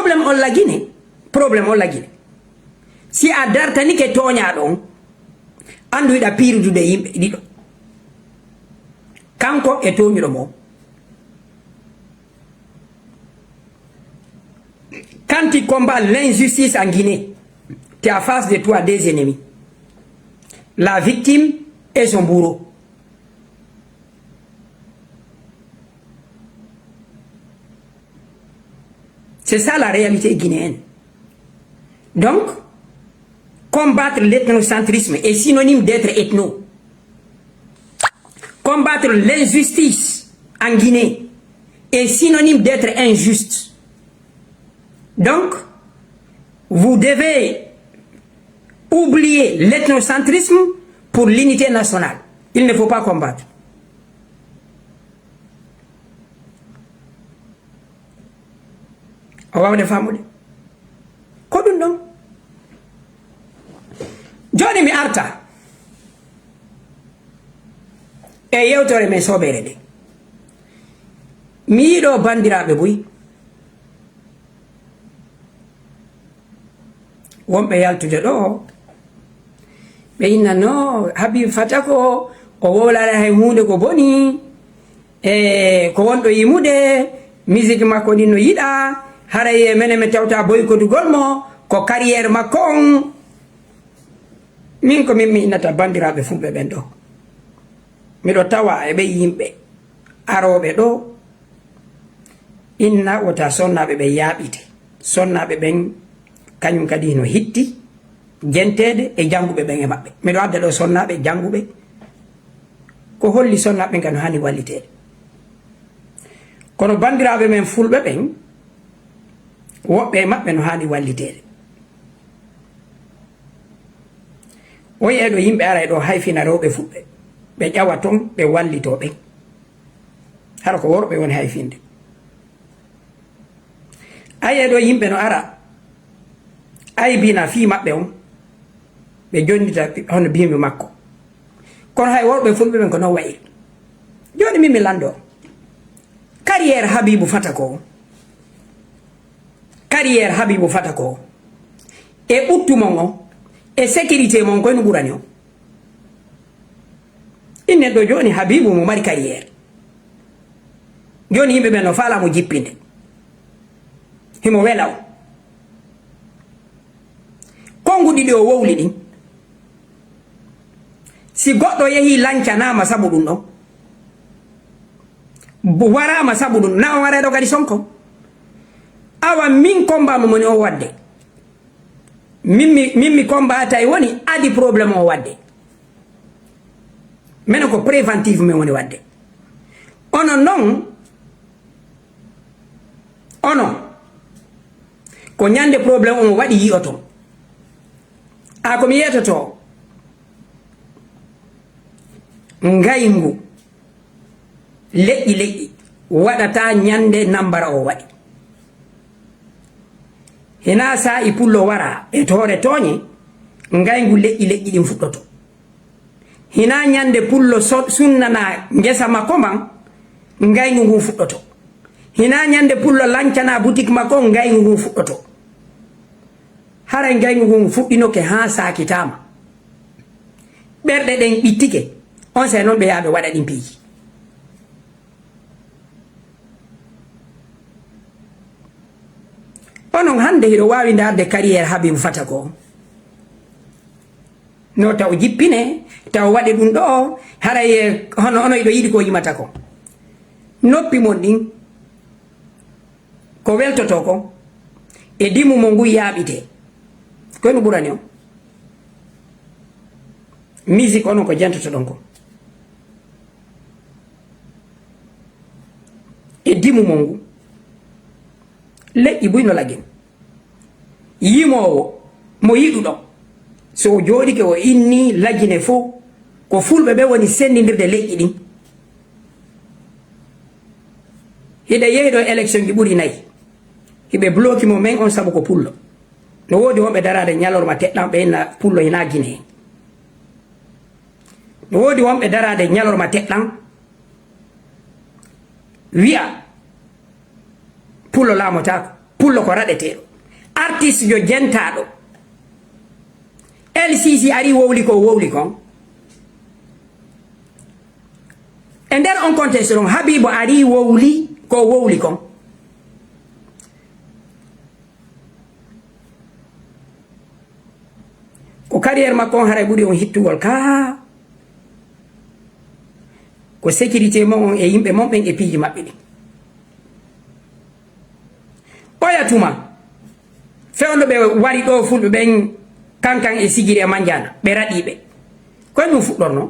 Problem on la Guinée. Problem on la Guinée. Si a dartani ke tonya don andu da pirudu de yimbe dido. Kanko e tonyo mo. Quand tu combats l'injustice en Guinée, tu es en face de toi des ennemis. La victime et son bourreau. C'est ça la réalité guinéenne. Donc, combattre l'ethnocentrisme est synonyme d'être ethno. Combattre l'injustice en Guinée est synonyme d'être injuste. Donc, vous devez oublier l'ethnocentrisme pour l'unité nationale. Il ne faut pas combattre. On va faire Kodun non. Johnny mi arta. E yewtore men sobere de. Mi yiɗo bandiraɓe boyi. Wonɓe yaltude ɗo ɓe inna no Habib Fatah ko o wolare hay hunde ko boni e ko wonɗo yimude musique makko ni no yiɗa haray mene me tewta boycotugol mo ko carrière makko on min ko min mi innata bandiraɓe fulɓe ɓen ɗo miɗo tawa e ɓe yimɓe aroɓe ɗo inna wota sonnaɓe ɓe yaaɓite sonnaɓe ɓen kañum kadi no hitti jentede e janguɓe ɓen e maɓɓe miɗo adda ɗo sonnaɓe janguɓe ko holli sonnaɓe ɓen kano hani wallitede kono bandiraɓe men fulɓe ɓen woɓɓe e maɓɓe no hani wallitede oyi eɗo yimɓe ara ɗo hayfina rewɓe fulɓe ɓe ƴawa toon ɓe wallito ɓen hara ko worɓe woni hayfinde ayi ɗo yimɓe no ara aybina fi maɓɓe on ɓe jonnita hono bimi makko kono hay worɓe fulɓe ɓen ko non wayi joni min mi lando carrière Habibou Fatah ko carrière Habibou Fatah ko e ɓuttumon on e sécurité mon koyno ɓurani o innen ɗo joni Habibou mo mari carrière joni yimɓe ɓen no falamo jippinde himo wela o konguɗi ɗi o wowli ɗin si goɗɗo yeehi lancanama sabu ɗum ɗon warama sabu ɗum na on wareɗo kadi sonko awa min kombama moni o wadde min mi combata e woni adi probléme o wadde minen ko préventive min woni wadde onon noon onon ko ñande probléme o waɗi yiyoto a komi yetoto ngaygu leƴƴi waɗata ñande nambara o waɗi hena sa i pullo wara e toore tooñe ngaygu leƴƴi ɗin fuɗɗoto hina ñande pullo sunnana ngesa makko man ngaygu ngun fuɗɗoto hina ñande pullo lancana boutique makko ngaygu ngun fuɗɗoto haray ngaygu ngun fuɗɗinoke ha sakitama ɓerɗe ɗen ɓittike on se noon ɓe yaaɓe waɗa ɗin piiji onon hande hiɗo wawi darde carrière Habibou Fatah ko no taw jippine taw waɗe ɗum ɗo haray hono ono iɗo yiɗi ko yimata ko noppi mon ɗin ko weltoto ko e dimu mo ngu yaaɓite koyno ɓurani o musique onon ko jentoto ɗon ko e dimu mo ngu leƴƴi buyno lagin yimowo mo yiɗuɗo so jooɗike o inni lagine fof ko fulɓe ɓe woni sendidirde leƴƴi ɗin hiɗe yehiɗo élection ji ɓuri nayyi hiɓe bloqué mo men on saabu ko pullo no woodi wonɓe darade ñalorma teɗɗam ɓe inna pullo hina guine hen no woodi wonɓe darade ñalorma teɗɗam wiya pullo laamotako pullo ko raɗeteɗo artiste jo jentaɗo LCC ari wowli kon e nder on contexte ɗon Habibu ari wowli kon ko carrière makko on haray ɓuuri on hittugol ka ko sécurité mon on e yimɓe mon ɓen e piiji maɓɓe ɗi ɓoyatuma fewno ɓe wari ɗo fulɓe ɓen kankan e Sigiri e Mandiana ɓe raɗiɓe koye ɗum fuɗɗorno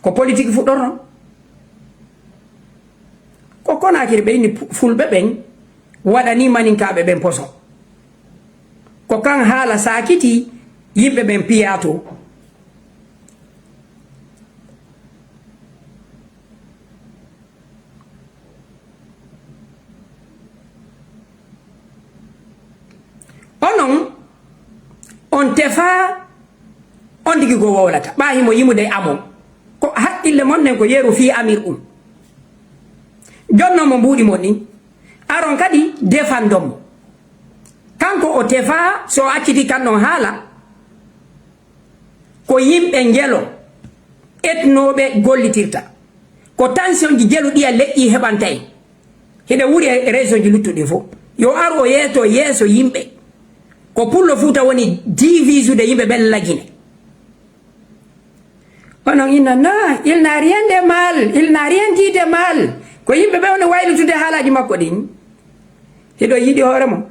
ko politique fuɗɗorno ko Konakiri ɓe inni fulɓe ɓen waɗani maninkaɓe ɓen poson ko kan haala sakiti yimɓe ɓen piya to onon on tefa on digi go wowlata ɓahimo yimude amon ko haqqille mon nen ko yeeru fi amir jonno mo mbuɗi mon ni aron kadi defandonmo kanko o tefa so acciti kannon haala ko yimɓe jelo etnoɓe gollitirta ko tension ji jelu ɗiya leƴƴi heɓantay hiɗe wuuri e région ji luttuɗi fof yo ar o yeeso yimɓe ko pullo Fouta woni divisude yimɓe ɓen lagine onon inna non il n'a rien de mal il n'a rien dit de mal ko yimɓe ɓe one waylitude haalaji makko ɗin hiɗo yiɗi hoore mon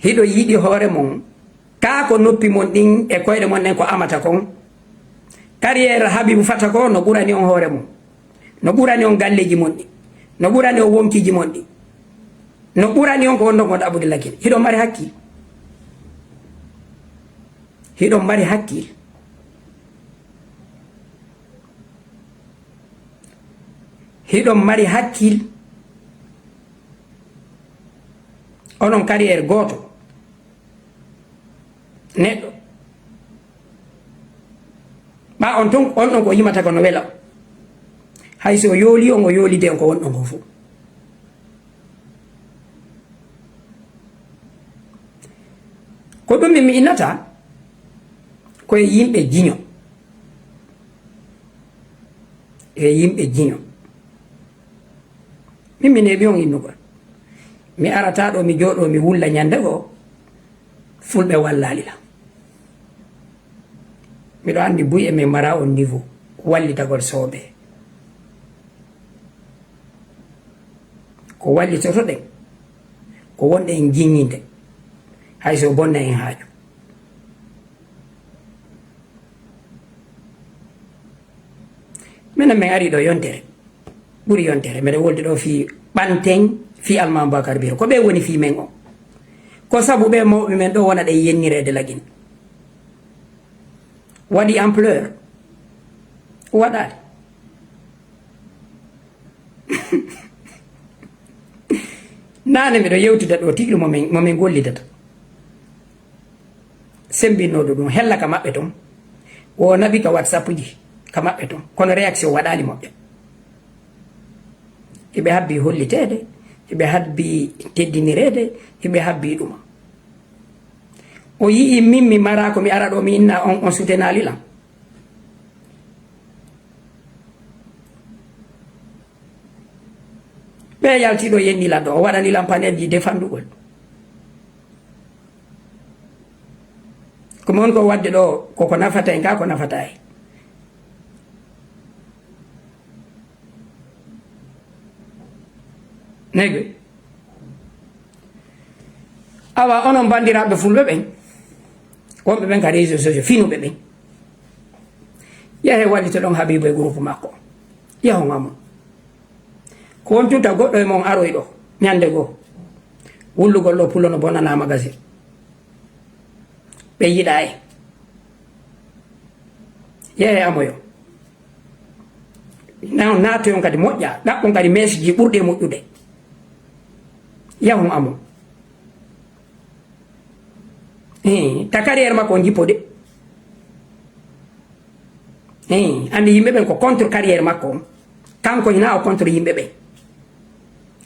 hiɗo yiɗi hoore mon ka ko noppi mon ɗin e koyɗe mon ɗen ko amata kon carrière Habibu fata ko no ɓurani on hoore mon no ɓurani on galleji mon ɗi no ɓurani on wonkiji mon ɗi no ɓurani on ko wonno gonɗo abude lagine hiɗon mari hakkil hiɗon mari hakkil hiɗon mari hakkil onon carrière goto neɗɗo ɓa on ton on ɗon ko yimata ko no wela hay so yooli on o yoolide on ko wonɗon ko fof ko ɗum mi innata koye yimɓe jiño min mi neeɓi on innugol mi arata ɗo mi jooɗo mi wulla ñande go fulɓe wallalila miɗo andi buy e min mara on niveau wallitagol sooɓe ko wallitoto ɗen ko wonɗe en jiññinde hay so bonna en haaju minen min ari ɗo yontere ɓuri yontere mbeɗa wolde ɗo fi ɓanten fi Almami Boubacar Biro ko ɓe woni fi men on ko sabu ɓe mawɓe men ɗo wona ɗe yennirede lagine waɗi ampleur waɗade nane mbiɗo yewtida ɗo tigui momin gollidata sembinoɗo ɗum hella ka maɓɓe ton o naɓi ka WhatsApp ji ka maɓɓe ton kono réaction waɗali moɓɓe hiɓe habbi hollitede hiɓe habbi teddinirede hiɓe habbi ɗuma o yii min mi mara ko mi ara ɗo mi inna on sutenalilam ɓe yaltiɗo yennilan ɗo o waɗanilam paneji defandugol komi on ko wadde ɗo koko nafata en ka ko nafata en nege awa onon bandiraɓe fulɓe ɓen wonɓe ɓen ka réseau sociaux finuɓe ɓen yahe wallito ɗon Habibu e groupe makko yahon amon ko won tunta goɗɗo e mon aroy ɗo ñande goo wullugol ɗo pullo no bonnana magasin ɓe yiɗa en yehe amoyo natoyon kadi moƴƴa ɗaɓɓon kadi message ji ɓurɗe moƴƴude yahon amon ta carrière makko jippo de andi yimɓe ɓen ko contre carrière makko kanko hina o contre yimɓe ɓe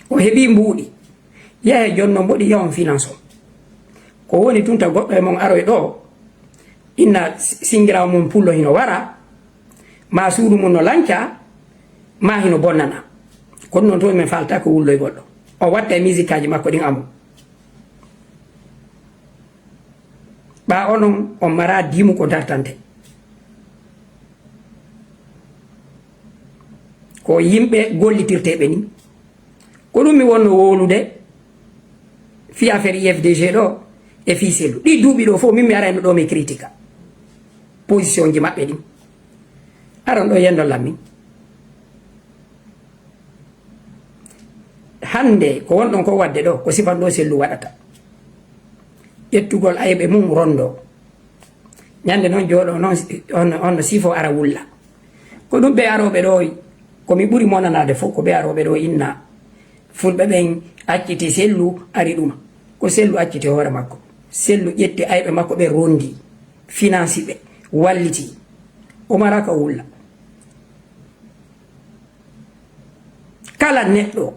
o heɓi mbuuɗi yehe jonno mboɗi yawon finance o ko woni tunta goɗɗo e mon aroy ɗo inna singirawo mum pullo hino wara ma suudu mum no lanca ma hino bonnana kono noon to min falta ko wulloy goɗɗo o watta e musique aji makko ɗin amu ɓa onon on mara dimu ko dartante ko yimɓe gollitirteɓe ni ko ɗum mi wonno wolude fi affaire IFDG ɗo e fi sellu ɗi duuɓi ɗo fof min mi arayno ɗo mi critique position ji maɓɓe ɗin aron ɗo yendollam min hande ko wonɗon ko wadde ɗo ko sifan ɗo sellu waɗata ƴettugol ayɓe mum rondo ñande noon jooɗo noon on no sifo ara wulla ko ɗum ɓe aroɓe ɗo komi ɓuri monanade fof ko ɓe aroɓe ɗo inna fulɓe ɓen acciti sellu ari ɗuma ko sellu acciti hoore makko sellu ƴetti ayɓe makko ɓe rondi finance ɓe walliti o mara ka wulla kala neɗɗo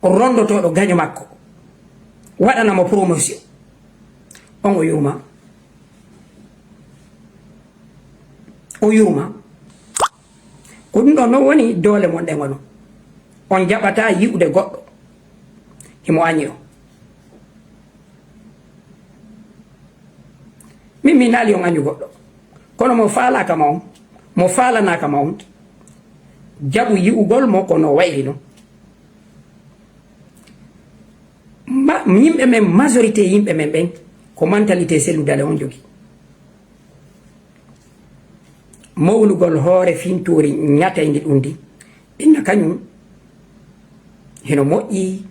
rondotoɗo gaño makko waɗanamo promotion on o yurma ko ɗum ɗon noon woni doole mon ɗe ngono on jaɓata yi'ude goɗɗo himo añi o min mi naali on añu goɗɗo kono mo faalaka ma on mo faalanaka ma on jaɓu yi'ugol mo kono wayli noon yimɓe men majorité yimɓe men ɓen ko mentalité selludale on jogi mawlugol hoore fintori ñatayndi ɗum ndi inna kañum hino moƴƴi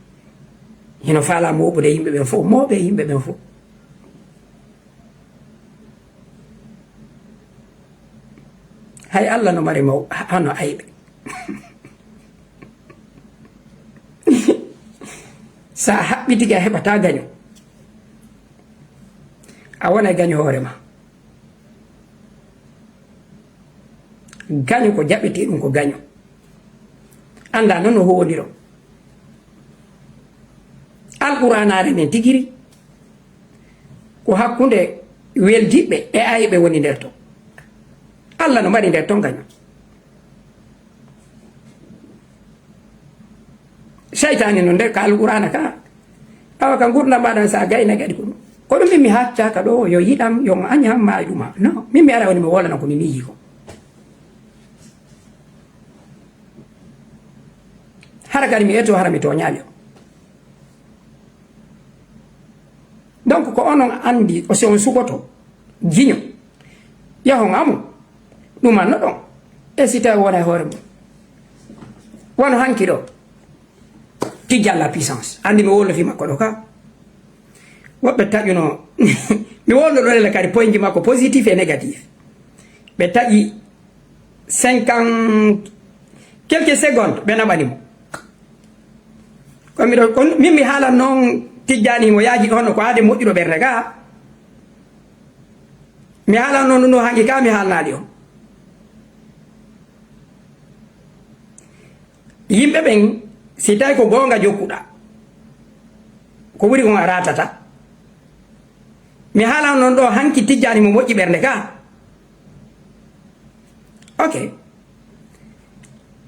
hino faala moɓude yimɓe ɓen fof moɓe yimɓe ɓen fof hay Allah no mari maw hano ayɓe sa haɓɓitiki a heɓata gaño a wona gaño hoorema gaño ko jaɓete ɗum ko gaño anda noon no howodiro alquranare men tigiri ko hakkude weldiɓe e ayɓe woni nder to Allah no mari nder ton gaño seytani no nder ka alqurana ka awa ka gurdam mbaɗan sa gayna gaɗi ko ɗum ko ɗum min mi haccaka ɗo yo yiɗam yo añam ma ɗuma non min mi ara woni mi wolana ko mi miiji ko hara kadi mi eto hara mi toñaali o donc ko onon andi o si on sugoto jiño yahon amu ɗumanno ɗon e si tawi wona e hoore mum wono hanki ɗo tijjal la puissance andi mi wollofi makko ɗo ka woɓɓe taƴuno mi wolno ɗonele kadi point ji makko positif et négatif ɓe taƴi 50 quelques secondes ɓe naɓanimo komiɗo min mi haalan noon tijjani mo yaaji hono ko haade moƴƴuɗo ɓerde ga mi haalan noon ɗum ɗo hanki ka mi haalnaɗi on yimɓe ɓen si tawi ko gonga jokkuɗa ko ɓuri kon a ratata mi haalan noon ɗo hanki tijjani mo moƴƴi ɓerde ga ok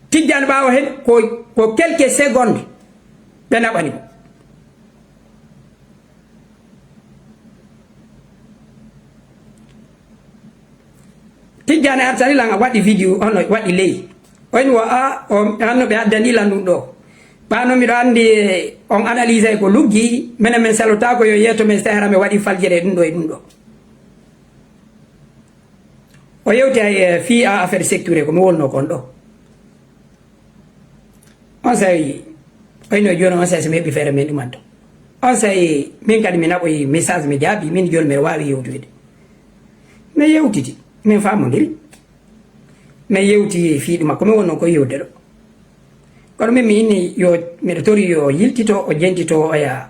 tijjani ɓawo hen ko quelques secondes ɓe naɓanimo tijjani artanilan a waɗi vidéo ono waɗi ley oyni wo a hanno ɓe addanilan ɗum ɗo ɓano miɗo andi on analyse ko luggi minen min salota ko yo yeeto min sahara mi waɗi faljere ɗum ɗo e ɗum ɗo o yewti hay fi a affaire secture ko mi wolno kon ɗo on sayi oyno joni on sayi so mi heɓi feere men ɗumanto on sayi min kadi mi naɓoyi message mi jaabi min joni mbiɗa wawi yewtude mi yewtiti min famodiri min yewti fiiɗu makko mi wonno ko yewde ɗo kono min mi inni yo miɗo tori yo yiltito o jentito oya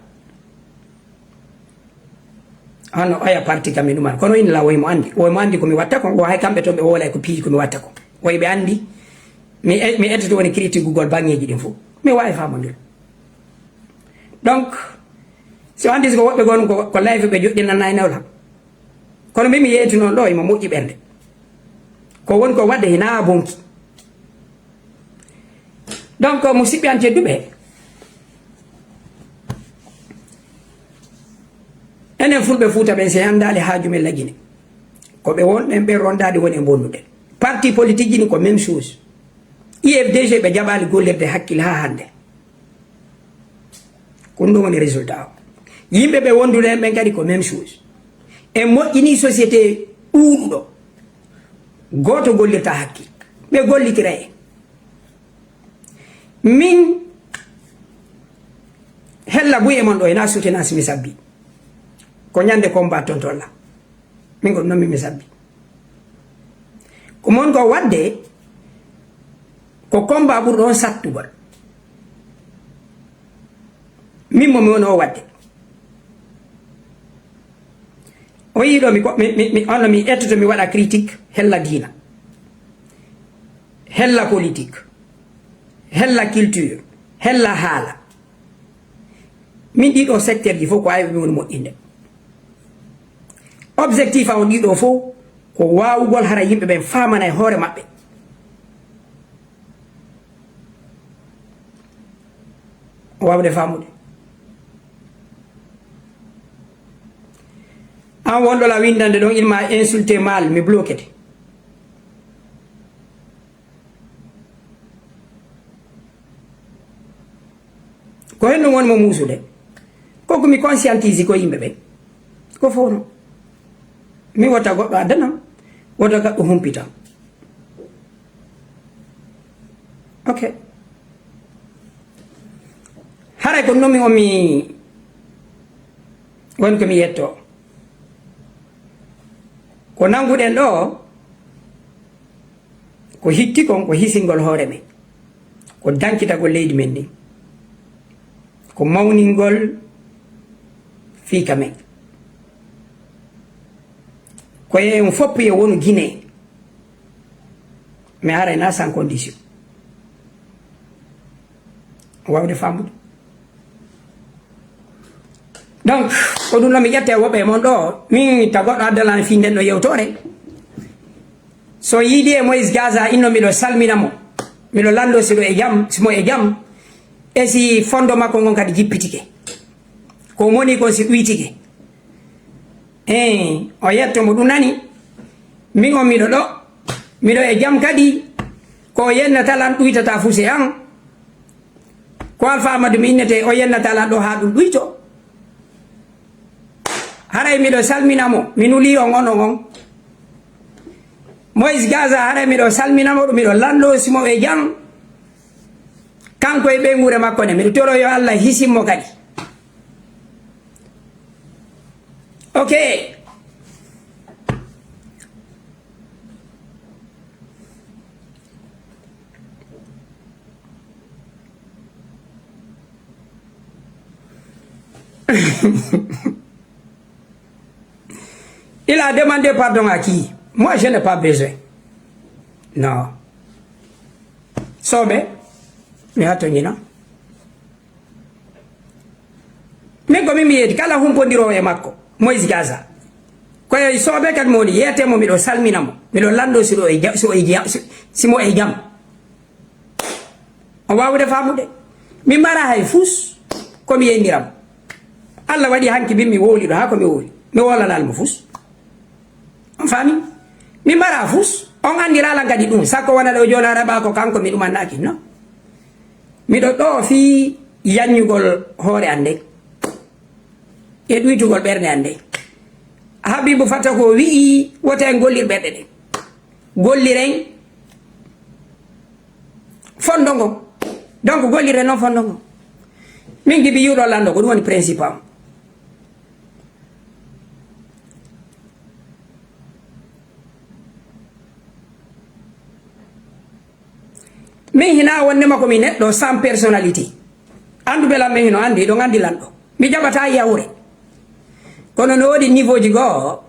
hono oya parti kam mi ɗuman kono inna la woymo andi komi watta ko o hay kamɓe to ɓe woolay ko piiji komi watta ko woyɓe andi mi ettoto woni critique gol bangeji ɗin fof mi wawi famodire donc so andi ko woɓɓe gon ko live ɓe joɗɗinannayi nawla kono mimi yeeti noon ɗo imo moƴƴi ɓerde ko woni ko wadde hina bonki donc musidɓe an tedduɓe enen fulɓe Fuuta ɓen so andali haaju men lagine ko ɓe wonɗen ɓe rondade woni e bonnuɗen parti politique ji ni ko même chose IFDG ɓe jaɓali gollirde hakkille ha hande ko ɗum woni résultat o yimɓe ɓe wonduɗen ɓen kadi ko même chose e moƴƴini société ɓuuɗuɗo goto gollirta hakkille ɓe gollitira en min hella buy e mon ɗo ena soutenance mi sabbi ko ñande combat tontolla min ko noon mi sabbi ko mon ko wadde ko combat ɓurɗo on sattugol min momi woni o wadde o yiiɗo onno mi ettoto mi waɗa critique hella diina hella politique hella culture hella haala min ɗiɗo secteur ji fof ko awi mi woni moƴƴinde objectif am ɗiɗo fof ko wawugol hara yimɓe ɓen famana e hoore maɓɓe wawde famude an wonɗola windande ɗon ilma insulté mal mi bloquete ko hen ɗum wonmo muusude koko mi conscientise ko yimɓe ɓen ko fowno mi wota goɗɗo addanam wota gaɗɗo humpitam ok haray ko nomi omi woni ko mi yetto ko nanguɗen ɗo ko hitti kon ko hisingol hoore men ko dankitagol leydi men ndi ko mawningol fiika men koye on fopp ye wonu Guinée mais harayna sans condition wawde fambude donc ko ɗum noon mi ƴette woɓɓe mon ɗo min tagoɗɗo addalani fi nden ɗo yewtore so yiidi e Moïse Gaza inno miɗo salminamo miɗo lando siɗo e jam simo e jam e si fondo makko ngon kadi jippitike ko moni kon si ɗuytike o yettomo ɗum nani min on miɗo ɗo miɗo e jam kadi ko yennatalan ɗuytata fuse an ko Alpha Amadou mi innete o yennatalan ɗo ha ɗum ɗuyto haray miɗo salminamo mi nuli on on Moïse Gaza haray miɗo salminamo ɗum miɗo lando simo e jam kanko e ɓeygure makko ne miɗo toro yo Allah hisimmo kadi ok il a demandé pardon à qui? Moi je n'ai pas besoin. Non. Sobe mi hatonina min ko mimi yedi kala humpodiro e makko Moïse Gaza koye sobe kadi mo woni yetemo miɗo salminamo miɗo lando simo e jam o wawde famude mi mara hay fus komi yendiram Allah waɗi hanki bin mi wowli ɗo ha komi wowli mi wolanalmo fus on fami mi mara fus on andirala kadi ɗum sakko wona ɗo joni araɓa ko kanko mi ɗumannaki non miɗo ɗo fi yanñugol hoore ande e ɗuytugol ɓerde ande Habibou Fatta ko wi'i wota en gollir ɓerɗe ɗen golliren fondo ngon donc golliren noon fondo ngon min gibi yuɗo lando ko ɗum woni principe am min hina wonnema komi neɗɗo sans personnalité anduɓe lam men hino andi ɗo andi lanɗo mi jaɓata yawre kono no woodi niveau ji goo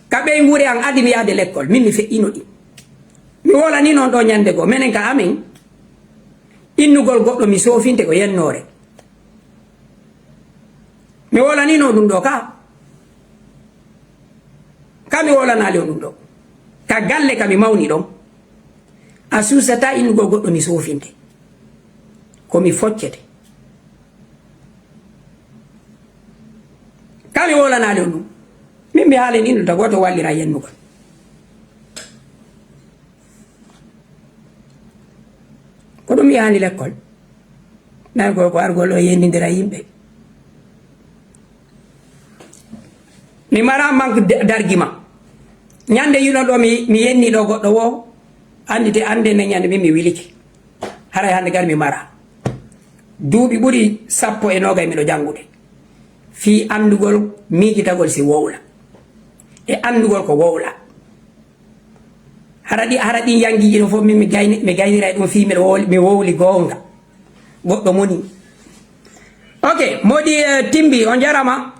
ka ɓey nguure an adimi yahde l'école min mi feƴƴino ɗi mi wola ni non do nyande go menen ka amin innugol goddo mi sofinte ko yennore mi wola ni no dum do ka mi wola na le dum do ka galle ka mi mawni don asusata innugol goddo mi sofinte ko mi foccete ka mi wola na le dum min mi haale ni no dagoto wallira yennugol ko dum yaani l'école nan ko argol o yendindira yimbe mi mara manque d'argument nyande yuno do mi yenni do goddo wo andite ande ne nyande mi wiliki haray hande gar mi mara duubi buri sappo e nogay mi do jangude fi andugol miijitagol si wowla e andugol ko wowla haradi yangi no fo mi gaynira dum fi mi wowli gonga goddo moni ok modi timbi on jarama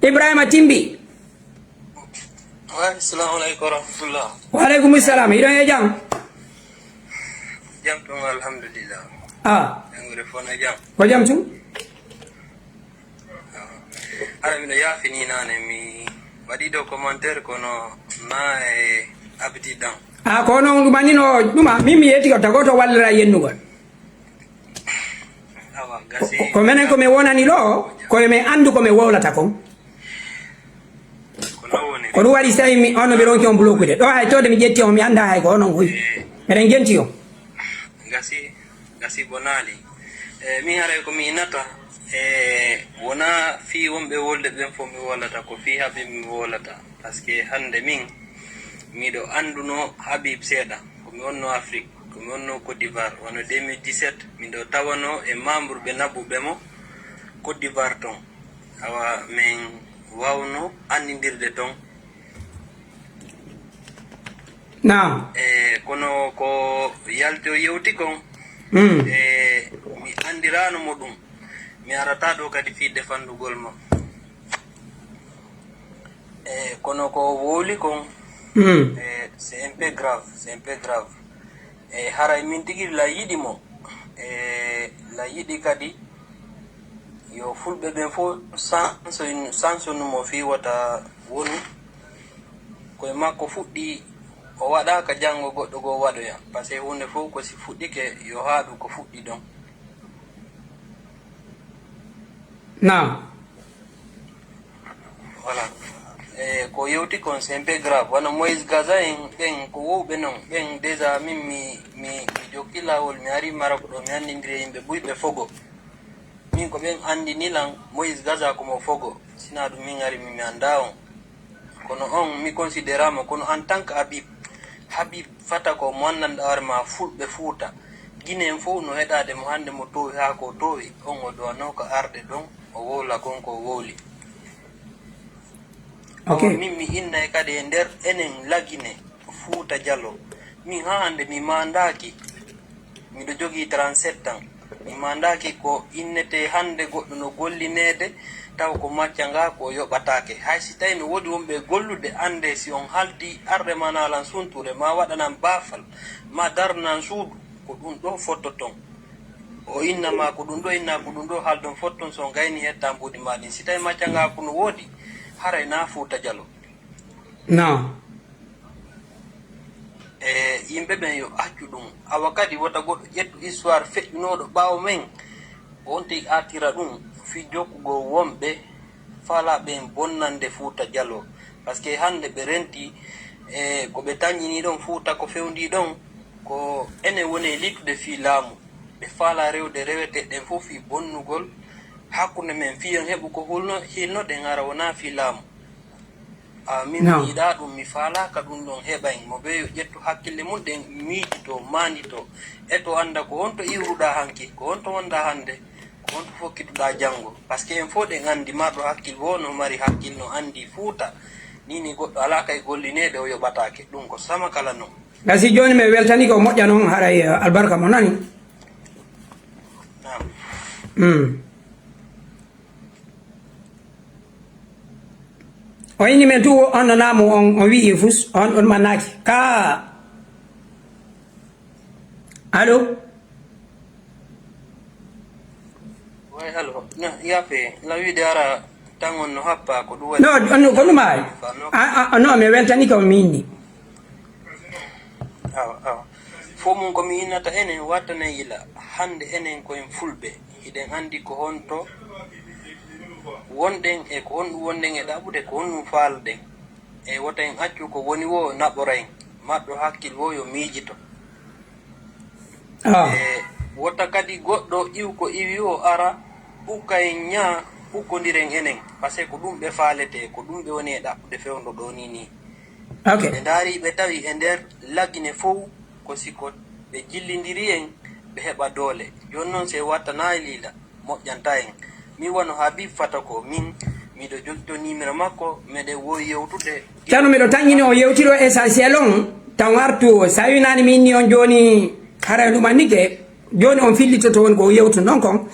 Ibrahima timbi assalamu alaikum warahmatullah wa alaikum assalam ido e jam jam to alhamdulillah ngure fona jam ko jam tum ara mi yafini nane mi wadi do commentaire kono na e abdi dan ko non dum manino duma mimi yeti ko tagoto wallira yennugol awa gasi ko menen ko me wonani lo ko me andu ko me wowlata kon ko do wari sai mi ono be ronki on bloqué do hay to de mi jetti on mi anda hay ko non huy meden genti on gasi bonali mi hare ko mi nata wona fi wonbe wolde ben fo mi wolata ko fi habib mi wolata parce que hande min mi do anduno habib seda ko mi wonno afrique ko mi wonno côte d'ivoire wono 2017 mi do tawano e membre be nabube mo côte d'ivoire ton awa min wawno annindirde ton naam kono ko yalto yewti kon mi andirano mo dum mi arata do kadi fi defandugol mo kono ko woli kon c'est un peu grave haray min tigi la yidi mo la yidi kadi yo fulbe ben fo sanso mo fi wata wonu ko makko fuddi o wada ka jango goddo go wado ya parce que hunde fo ko si fuddike yo haadu ko fuddi don naam voilà ko yewti kon c'est un peu grave wana Moïse Gaza en ben ko wobe non ben déjà mi jokila wol mi ari mara ko do mi andindire yimbe buybe fogo min ko ben andi nilan Moïse Gaza ko mo fogo sina dum min ari mi anda on kono on mi considéramo kono en tant que Habib fata ko mo annanda ma fulbe fuuta ginen fo no hedade mo hande mo towi ha ko towi on o do no ko arde don o wola kon ko woli okay min mi inna e kade nder enen lagine fuuta jallo min hande mi mandaki mi do jogi 37 ans mi mandaki ko innete hande goddo no gollinede taw ko maccanga ko yobatake hay si tay no wodi wonbe gollude ande si on haldi arde manalan sunture ma wadanan bafal ma darnan suudu ko dum do fottoton o inna ma ko dum do haldon fotton so gayni hetta mbudi madin si tay maccanga ko no wodi haray na fuuta jalo no yimbe ben yo accu dum awakadi wata goddo jettu histoire feƴƴunodo bawo men wonti atira dum fi jokkugo wombe fala ben bonnande fuuta jalo parce que hande be renti ko be tanyini don fuuta ko fewndi don ko ene woni litude fi laamu be fala rewde rewete den fofi bonnugol hakkunde men fiyon hebu ko hilno de ngara wona fi laamu min yiɗa ɗum mi falaka ɗum ɗon heɓay mo ɓe ƴettu hakkille mum ɗen miijito mandito e to anda ko on to iwruɗa hanki ko on to wonda hande ko on to fokkituɗa janggo par ce que en fo ɗen andi marɗo hakkil wo no mari hakkil no andi fuuta nini goɗɗo ala kay gollinede o yoɓatake ɗum ko sama kala noon gasi joni mi weltani ko moƴƴa noon haray albarka mo nani o ini men tu on namo on wi fus on manaki ka allo way allo na yafe la wi dara tangon no happa ko duwa no ko lumai no me weltani ko minni aw fomum ko mi innata enen wattana yila hande enen koyen fulɓe hiɗen andi ko honto wonɗen e ko honɗum wonɗen e ɗaɓude ko honɗum faalden e wota en accu ko woni wo naɓora en maɗɗo hakkil wo yo miijito e wota kadi goɗɗo iw ko iwi o ara ɓukka en ñaa ɓukkodiren enen par ce que ko ɗum ɓe faalete ko ɗum ɓe woni e ɗaɓɓude fewndo ɗo ni ɓe ndaari ɓe tawi e nder laggine fof ko siko ɓe jillidiri en ɓe heɓa doole joni noon se wattana lila moƴƴanta en mi wano Habib Fata ko min miɗo jogito numéro makko meɗen wowi yewtude ceerno miɗo tañini o yewtiro essentiel on tan wartu sa winani min ni on joni haray ɗuman nigge joni on fillitoto woni ko yewtu noon kon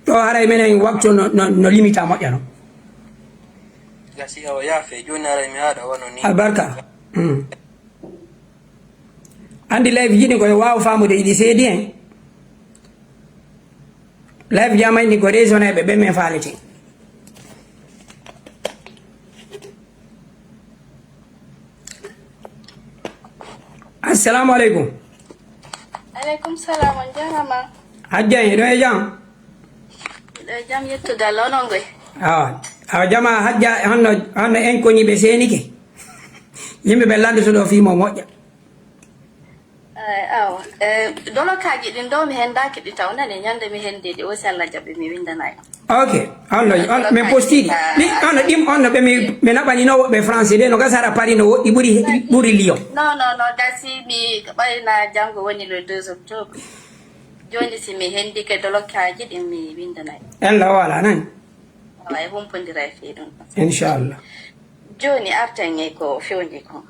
to haray minen waktu no limita moƴƴano gasi awa yaafe joni haray mi haɗa wano ni albarka andi live jiɗi koye wawa famude iɗi seedi hen live jamayni ko raisonneɓe ɓe min faalete assalamu aleykum aleykum salam on jarama hajja e ɗo e jam ɗo jam yettude Allah onon goy awa jama hajja honno en koñiɓe senike yimɓe ɓe landotoɗo fimo moƴƴa awa dolokaji ɗin ɗo mi hendaki ɗi taw nani ñande mi hendiɗi o si Allah jaɓi mi windanayi ok on min postiɗi ɗi ono ɗim onno ɓe mi naɓanino woɓɓe français de no gasara pari no woɗɗi ɓuuri lion non gasi mi ɓayna janggo woni le 2 octobre joni si mi hendike dolokaji ɗin mi windanayi en lawala nani awa e humpodira e fi ɗum inchallah joni arten e ko fewji kon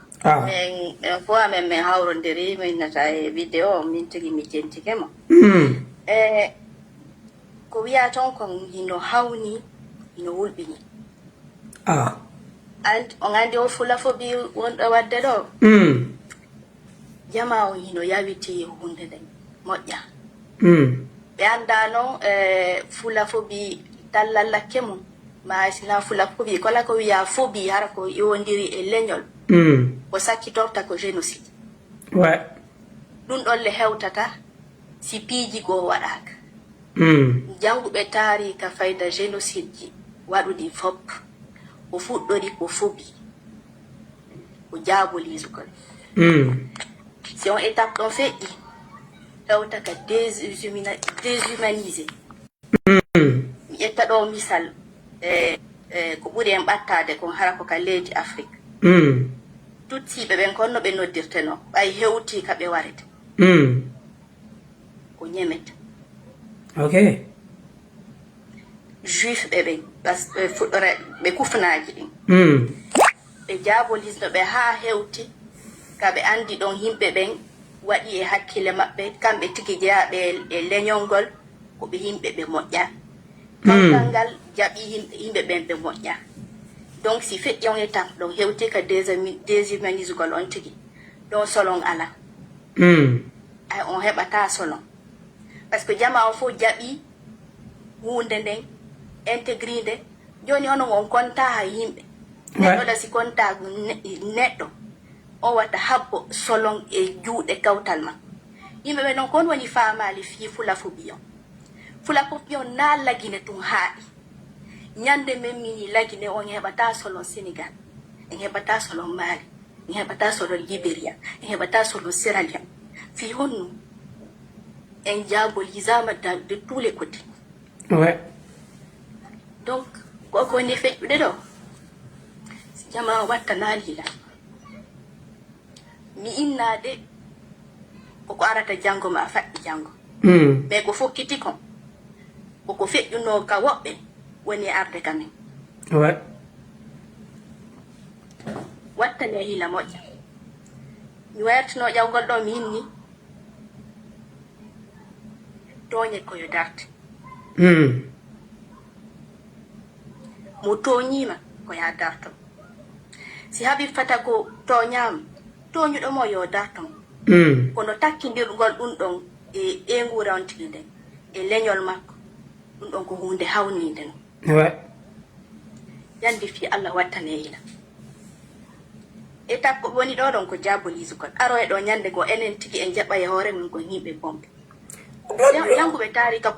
min fo amen min hawrodiri min nata e vidéo min tigi mi jentike mo ko wiya ton kon hino hawni hino wulɓini on andi o fulafobi wonɗo wadde ɗo jama on hino yawiti hunde nden moƴƴa ɓe anda noon fulafobi tallallakke mum ma sina fulafobi kola ko wiya fobi hara ko iwondiri e leñol ko sakkitorta ko génocide ɗum ɗon le hewtata si piiji goo waɗaka janguɓe taari ka fayda génocide ji waɗuɗi fop o fuɗɗori ko fobi ko diabolisugol si on étape ɗon feƴƴi hewta ka déshumanisé mi ƴetta ɗo misal ko ɓuri en ɓattade kon hara ko ka leydi Afrique tuttiɓe ɓen konno ɓe noddirteno ɓay hewti ka ɓe warete ko ñemeta juif ɓe ɓen fuɗɗora ɓe kufnaji ɗin ɓe diabolisno ɓe ha hewti ka ɓe andi ɗon yimɓe ɓen waɗi e hakkille maɓɓe kamɓe tigi jeyaɓe e leñolngol koɓe yimɓe ɓe moƴƴa kawtal ngal jaɓi yimɓe ɓen ɓe moƴƴa donc si feƴƴi on étape ɗon hewti ka déshumanisugol on tigi ɗon solon ala ay on heɓata solon par ce que jama o fof jaɓi hunde nden intégride joni onon on konta ha yimɓe neɗɗo ɗa si konta neɗɗo o watta habbo solon e juuɗe kawtal ma yimɓe ɓe noon kon woni famali fi fulafobi on na lagine tum haaɗi ñande men mini lagine on heɓata solon Sénégal en heɓata solon Mali en heɓata solon Libéria en heɓata solon Sierra Leone fi honnu en diabolisama de tous les côtés donc koko woni feƴƴude ɗo si jama watta naalila mi innade koko arata janngo ma faɗɗi janngo mais ko fokkiti kon koko feƴƴuno ka woɓɓe woni arde kamen wattane hila moƴƴa mi wertino ƴawgol ɗo mi inni tooñe koyo darte mo tooñima ko ya darto si habi fata ko to nyam to nyudo mo yo datom kono takkindirgol ɗum ɗon e nguurantide e leñol makko ɗum ɗon ko hunde hawnide no yandi fi Allah wattane ila e takko woni ɗo ɗon ko jabolise kon aro e ɗo ñande go enen tigi en jaɓa e hoore mum ko yimɓe bomɓe yanguɓe taarika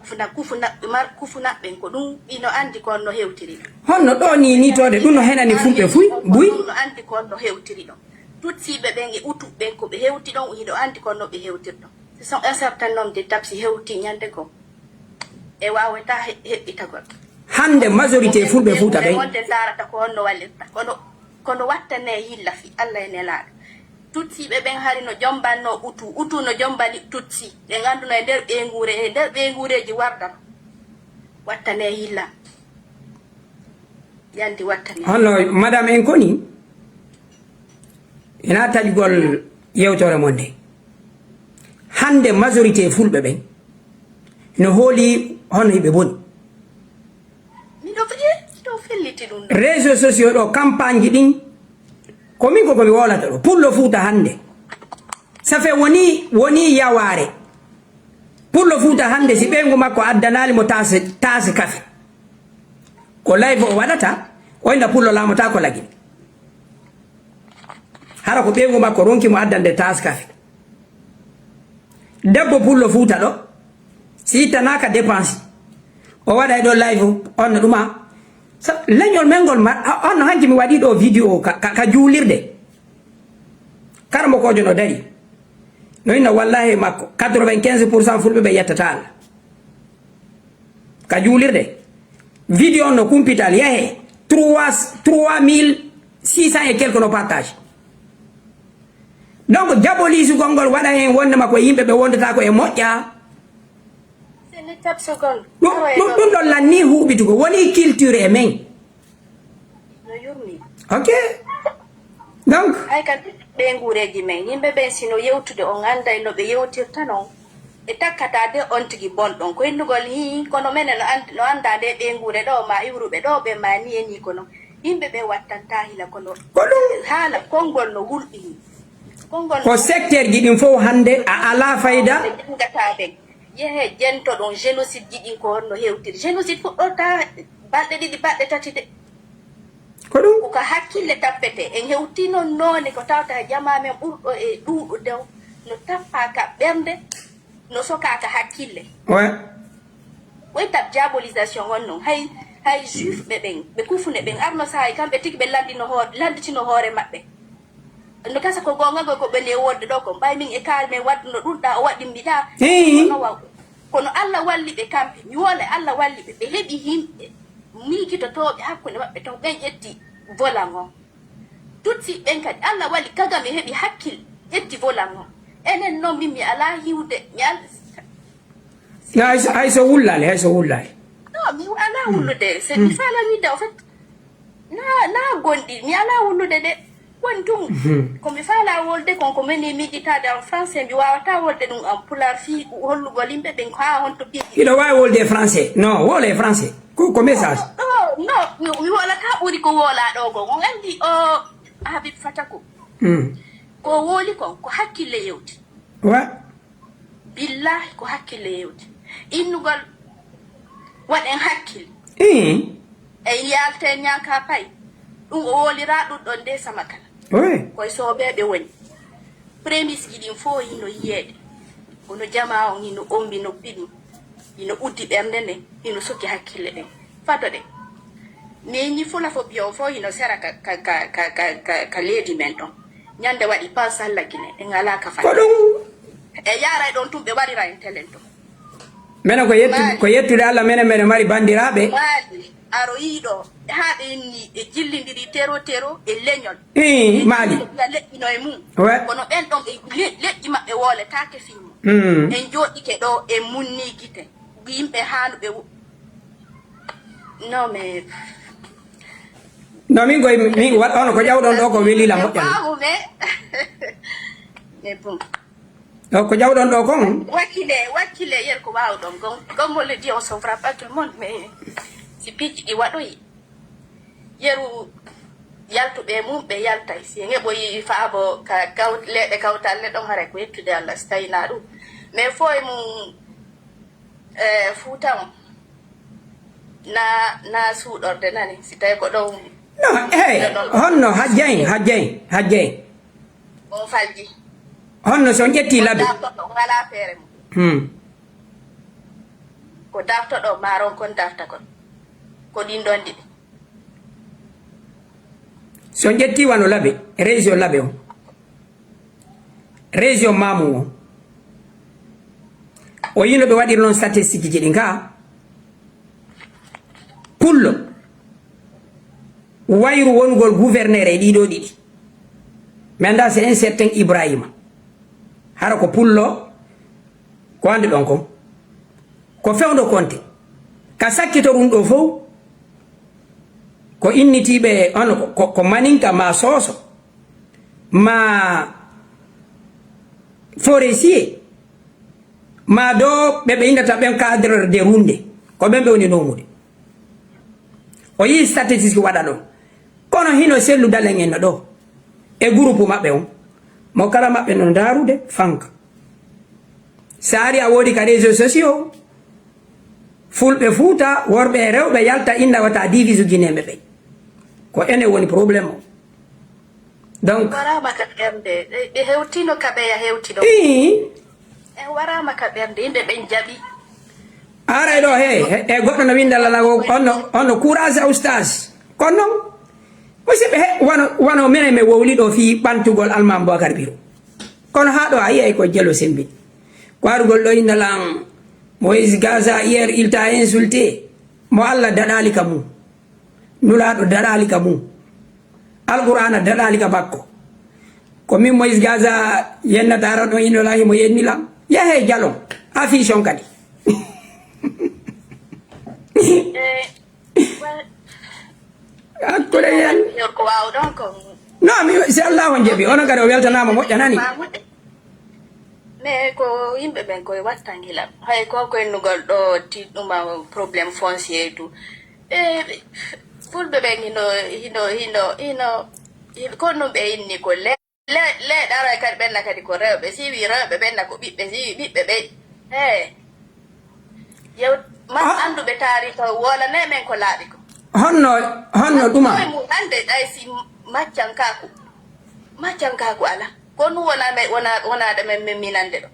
kufunaɓɓen ko ɗum ino andi kon no hewtiri ɗon honno ɗo ni nitode ɗum no henani fulɓe fuy buy no andi kon no hewtiri ɗon tutsiɓe ɓen e utuɓɓen ko ɓe hewti ɗon hiɗo andi kon no ɓe hewtiri ɗon ce sont un certain nombre de tapsi hewti ñande go e wawata heɓɓita goɗɗo hande majorité fulɓe fuuta ɓen wonde darata ko honno wallirta kono wattane yilla fi Allah e nelaɗo tutsiɓe ɓen hari no jombanno utu no jombani tutsi ɓe ganduno e nder ɓeygure e nder ɓeygureji wardata wattane yilla yandi wattane honno madame en koni ina taƴgol yewtore mon nde hande majorité fulɓe ɓen no hooli hono hiɓe boni miɗo felliti ɗum réseaux sociaux ɗo campagne ji ɗin komin komi wolata ɗo pullo fuuta hande ça fait woni yaware pullo fuuta hande si ɓeygu makko addanalimo tase kafe ko live o waɗata oyna pullo lamota ko lagui hara ko ɓeygu makko ronkimo addande tase kafe debbo pullo fuuta ɗo si ittanaka dépense o waɗa ɗo live onno ɗuma leñol mengol onno hanki mi waɗi ɗo vidéo ka juulirde karmo kojo no dari no inna wallahi makko 95% fulɓe ɓe yettata Allah ka juulirde vidéo no kumpital yahe 3600 et quelque no partage donc jabolisugol ngol waɗa hen wondema ko yimɓe ɓe wondata ko e moƴƴa ɗum ɗon lanni huɓitugo woni culture e men ok donc hay kadi ɓe nguureji men yimɓe ɓen sino yewtude on anday no ɓe yewtirta noon e takkata de on tigi bonɗon ko innugol hi kono menen no anda nde ɓe nguure ɗo ma iwruɓe ɗo ɓe ma ni e ni kono yimɓe ɓe wattanta hila kono haala konngol no hulɓini ko secteur ji ɗin fof hande a ala fayda jangata ɓen yehe jento ɗon génocide ji ɗin ko honno hewtiri génocide fuɗɗorta balɗe ɗiɗi balɗe tati de ko ɗum ko hakkille tappete en hewtino noone ko tawta jama men ɓurɗo e ɗuuɗu dew no tappaka ɓernde no sokaka hakkille way tab diabolisation on noon hay juif ɓe ɓen ɓe kufune ɓen arno sahay kamɓe tigi ɓe landitino hoore maɓɓe no kasa ko gongago ko ɓene wodde ɗo ko mbay min e kaal men wadduno ɗum ɗa o waɗi mbiɗa kono Allah walli ɓe kamɓe mi wole Allah walli ɓe ɓe heeɓi himɓe miijitotoɓe hakkude maɓɓe taw ɓen ƴetti volant o tutsi ɓen kadi Allah walli kaga mi heeɓi hakkille ƴetti volant o enen noon min mi ala hiwde mi hay so wullali non mi ala wullude c'est mi fala widde en fait na gonɗi mi ala wullude de woni ɗum komi faala wolde kon ko meni miijitade en français mi wawata wolde ɗum en pular fi hollugol yimɓe ɓen ko ha honto piiji iɗo wawi wolde français non wole français ko message non mi wolata ɓuuri ko wolaɗo gon on andi o Habib Fatako ko woli kon ko hakkille yewti billahi ko hakkille yewti innugol waɗen hakkille e yalte ñaka pay ɗum o wolira ɗum ɗon nde sama kala koye sooɓeɓe woni prémisse ji ɗin fof hino yiyeede kono jama on hino ombi no ɓiɗi hino uddi ɓernde nde hino sokki hakkille ɗen fato ɗe mais ni fula fo biyo fof hino sera ka leydi men ɗon ñande waɗi pas Allah guine ɗen ala ka fa e yaray ɗon tum ɓe waɗira en telen to minen ko yettude Allah minen mari bandiraɓe maali aro yiiɗo ha ɓe ni ɓe jillidiri tero e leñol maali leƴƴino e mum kono ɓen ɗon ɓe leƴƴi maɓɓe woletake fimo en joɗike ɗo e munni guite yimɓe hanuɓe non mais non min koye min ono ko ƴawɗon ɗo ko welila moƴƴan mais bon o ko ƴawɗon ɗo kon wakkile yer ko wawɗon comme on le dit on se frappe pas tout le monde mais si piiji ɗi waɗoyi yeru yaltuɓe mum ɓe yaltay si ngeɓoyi faabo ka leɗɗe kawtalle ɗon hara ko yettude Allah so tawina ɗum mais fo e mum fuutan na suuɗorde nani si tawi ko ɗon no honno hajjayi on falji honno so ƴetti labi ngala feere mum ko dartoɗo maron kon darta kon ko ɗin ɗon ɗiɗi so ƴetti wano labe région labe o région mamu o yino ɓe waɗiri noon statistique ji ɗi ka pullo wayru wongol gouverneur e ɗiɗo ɗiɗi mi anda c'est un certain Ibrahima hara ko pullo ko ande ɗon ko fewdo konte ka sakkito ɗum ɗo fof ko innitiɓe on ko maninka ma soso ma forestier ma do ɓeɓe indata ɓen cadre de runde ko ɓen ɓe woni nomude o yi statistique waɗa ɗon kono hino sellu dalen en ɗo e groupe maɓɓe on mo kala maɓɓe no darude fanka sa ari a woodi ka réseaux sociaux fulɓe fuuta worɓe e rewɓe yalta inna wata divise guinéɓe ɓe ko ene woni probléme o donc warama ka ɓernde ɓe hewtino kaɓeya hewti ɗo en warama ka ɓernde yimɓe ɓen jaɓi aray ɗo e goɗɗo no windalanago onno courage a oustage kono noon musidɓe wano minen mi wowli ɗo fi ɓantugol Almam Bocar Biro kono ha ɗo a yiyay ko jelo sembi ko arugol ɗo indalan Moïse Gaza hier il t'a insulté mo Allah daɗali ka mum nulaɗo daɗali ka mum alqur'ana daɗali ka makko ko min Moïse Gaza yennatara ɗon indolahi mo yennilam yahe jalon affiche on kadi hakkude hen ko waw ɗon ko non mi si Allah on jeeɓi onon kadi o weltanama moƴƴanani mais ko yimɓe ɓen koye watta gilam hay ko koyennugol ɗo tiɗɗuma probléme foncier tout fulɓe ɓen hino konno ɓe inni ko leɗara kadi ɓenna kadi ko rewɓe si wi rewɓe ɓenna ko ɓiɓɓe si wi ɓiɓɓe ɓe yew anduɓe taarika wola ne men ko laaɓi ko honno ɗuma ande ɗay si maccankaku ala kono wona ɗamen minande ɗo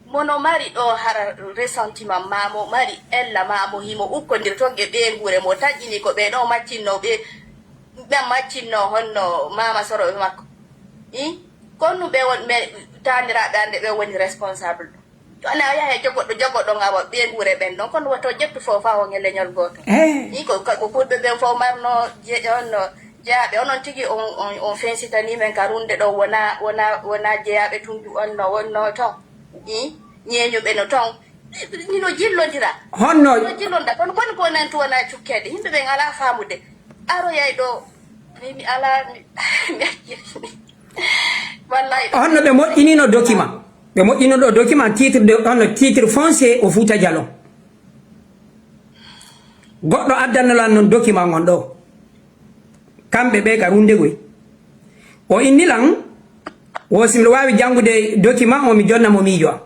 mono mari ɗo hara ressentiment mamo mari ella mamo himo ukkodir togge ɓe gure mo taƴƴini ko ɓe ɗo maccinno ɓe maccinno honno mama soroɓe makko konno ɓe won taniraɓe ande ɓe woni responsable ɗo to ana yahe jogoɗo ngawa ɓe gure ɓen ɗon kono wato jettu fo fa o leñol goto ko fulɓe ɓen fo marno honno jeyaɓe onon tigi on fensitani men ka runde ɗo wona jeyaɓe tundu on no wonno ton ñeeñuɓe no ton nino jillodira honno jillonda kono ko nan tu wona cukkede yimɓe ɓen ala famude aro yay ɗo mi ala wallay honno ɓe moƴƴinino document ɓe moƴƴino ɗo document titre foncier o Fouta Djallon goɗɗo addanolan noon document on ɗo kamɓe ɓe ka rundegoy o innilan wosimlo wawi jangude document o mi jonna mo miijo am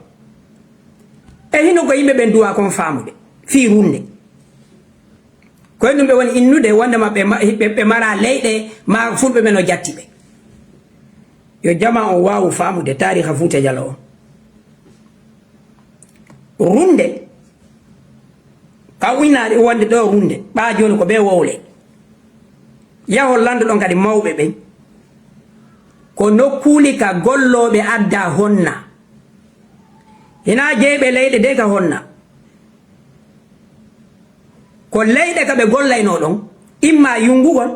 e hino ko yimɓe ɓen duwa kon famude fi runde koye ɗum ɓe woni innude wondema ɓe mara leyɗe ma fulɓe ɓe no jatti ɓe yo jama o wawu famude tariha Fouta Djallon o runde ka winnaɗe wonde ɗo runde ɓa joni ko ɓe wowle yahol lando ɗon kadi mawɓe ɓen ko nokkuli ka golloɓe adda honna hina jeyɓe leyɗe de ka honna ko leyɗe ka ɓe gollayno ɗon imma yungugol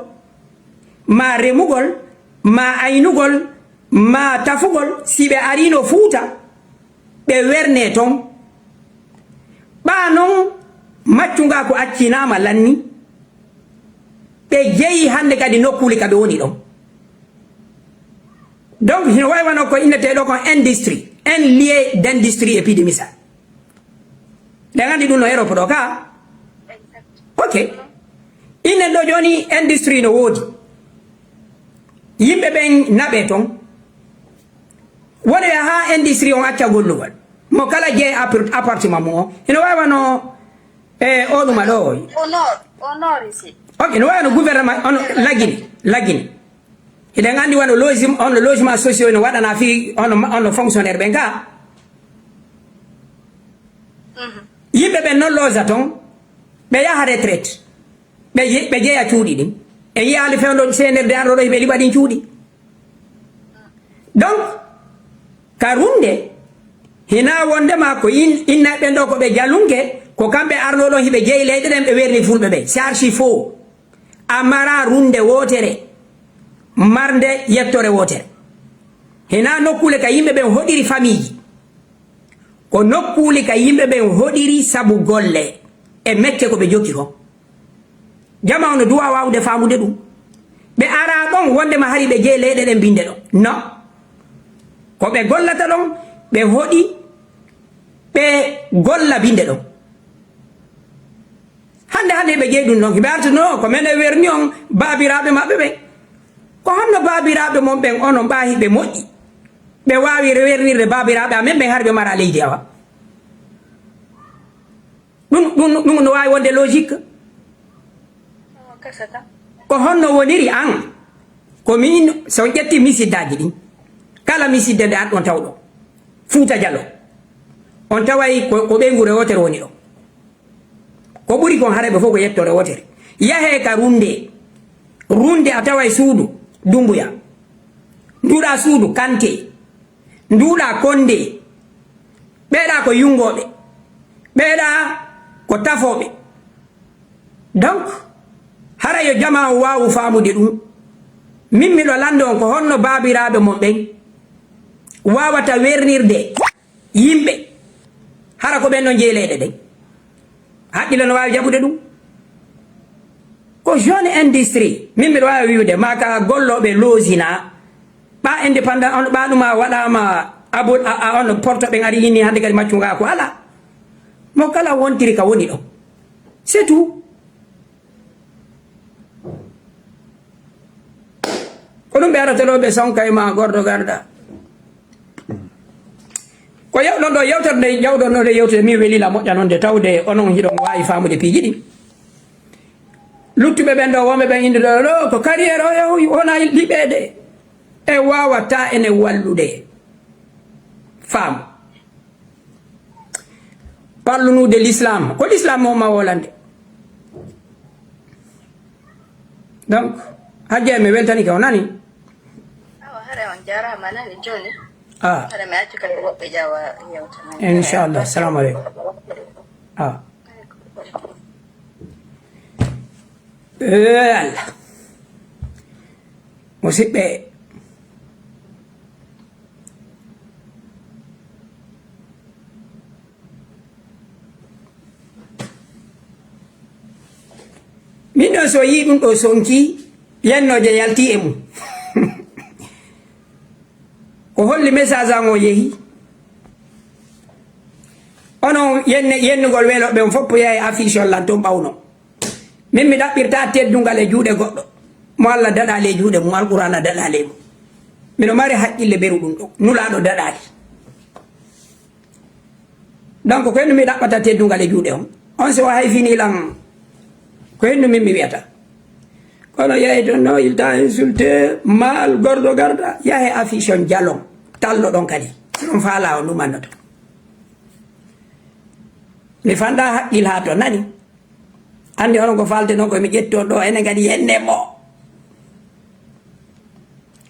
ma remugol ma aynugol ma tafugol si ɓe arino Fouta ɓe werne ton ɓa non maccuga ko accinama lanni ɓe jeeyi hande kadi nokkuli ka ɓe woni ɗon donc hino wawi wano ko inneteɗo kon industrie un lieu d' industrie épidémisa ɗe gandi ɗum no Europe ɗo ka ok innen ɗo joni industrie no woodi yimɓe ɓen naɓe toon wone ha industrie on acca gollugol mo kala jeey appartement mum o ene wawano o ɗuma ɗo ok no wawano gouvernement on laggini eɗen andi wano logement sociaux ne waɗana fi ono fonctionnaire ɓen ka yimɓe ɓen noon loja toon ɓe yaha retraite ɓe jeeya cuuɗi ɗin e yiyali fewdo senerde arɗo ɗo ɓe liɓa ɗin cuuɗi donc ka runde hina wondema ko innaɓe ɗo ko ɓe jalunke ko kamɓe arno ɗon hiɓe jeeyi leyɗe ɗen ɓe werni fulɓe ɓe c'est archi faux a mara runde wotere marde yettore wotere hina nokkule ka yimɓe ɓen hoɗiri famille ji ko nokkuli ka yimɓe ɓen hoɗiri sabu golle e mecce ko ɓe jokki ko jama no duwa wawde famude ɗum ɓe ara ɗon wondema hari ɓe jeeyi leyɗe ɗen binde ɗon non ko ɓe gollata ɗon ɓe hoɗi ɓe golla binde ɗon hande ɓe jeeyi ɗum ɗon hiɓe arta no ko men e werni on babiraɓe maɓɓe ɓen ko honno babiraɓe mon ɓen onon ɓaahi ɓe moƴƴi ɓe wawi wernirde babiraɓe amen ɓen har ɓe mara leydi awa ɗum no wawi wonde logique ko honno woniri an ko min so ƴetti misiddaji ɗin kala misidde nde an ɗon tawɗo Fuuta Jallo on taway ko ɓeygure wotere woni ɗo ko ɓuri kon haraɓe fof ko yettore wotere yahe ka runde a taway suudu Dumbuya nduɗa suudu Kante nduɗa Konde ɓeeɗa ko yungoɓe ɓeeɗa ko tafoɓe donc hara yo jama o wawu famude ɗum min miɗo lande on ko honno babiraɓe mon ɓen wawata wernirde yimɓe hara ko ɓen ɗon jeeyi leyɗe ɗen haqqille no wawi jaɓude ɗum ko jeune industrie min mbiɗa wawi wiwde maka golloɓe loosina ɓa indépendant on ɓa ɗuma waɗama on porto ɓen ari yinni hande kadi maccunga ko ala mo kala wontiri ka woni ɗon c'est tout ko ɗum ɓe arateloɓe sonka e ma gordo garda ko yewɗon ɗo yewtere nde jawɗon de yewtere min welila moƴƴa noon de tawde onon hiɗon wawi famude piiji ɗi luttuɓe ɓen ɗo wonɓe ɓen inde ɗo ko carriére o wona liɓede e wawata ene wallude femme parlunude l'islam ko l'islam o ma wolande donc hajja mi weltanike o nani on jarama nani joni hade mi acci kadi woɓɓe ƴawa yewtana inchallah assalamu aleykum Allah musidɓe min ɗon so yi ɗum ɗo sonki yennoje yalti e mum ko holli message an o yeehi onon yennugol weloɓe on fof yaha e affiche on lan toon ɓawno min mi ɗaɓɓirta teddungal e juuɗe goɗɗo mo Allah daɗali e juuɗe mum alqurana daɗali e mum miɗo mari haqqille beru ɗum ɗo nulaɗo daɗali donc ko henno mi ɗaɓɓata teddungal e juuɗe on so hay finilan ko henno min mi wiyata kono yahi to no il t'a insulté mal gordo garda yahe affiche on jalon tallo ɗon kadi siɗum faala o numannoto mi fanda haqqil ha to nani andi hono ko falte noon komi ƴetto ɗo ene kadi yenne mo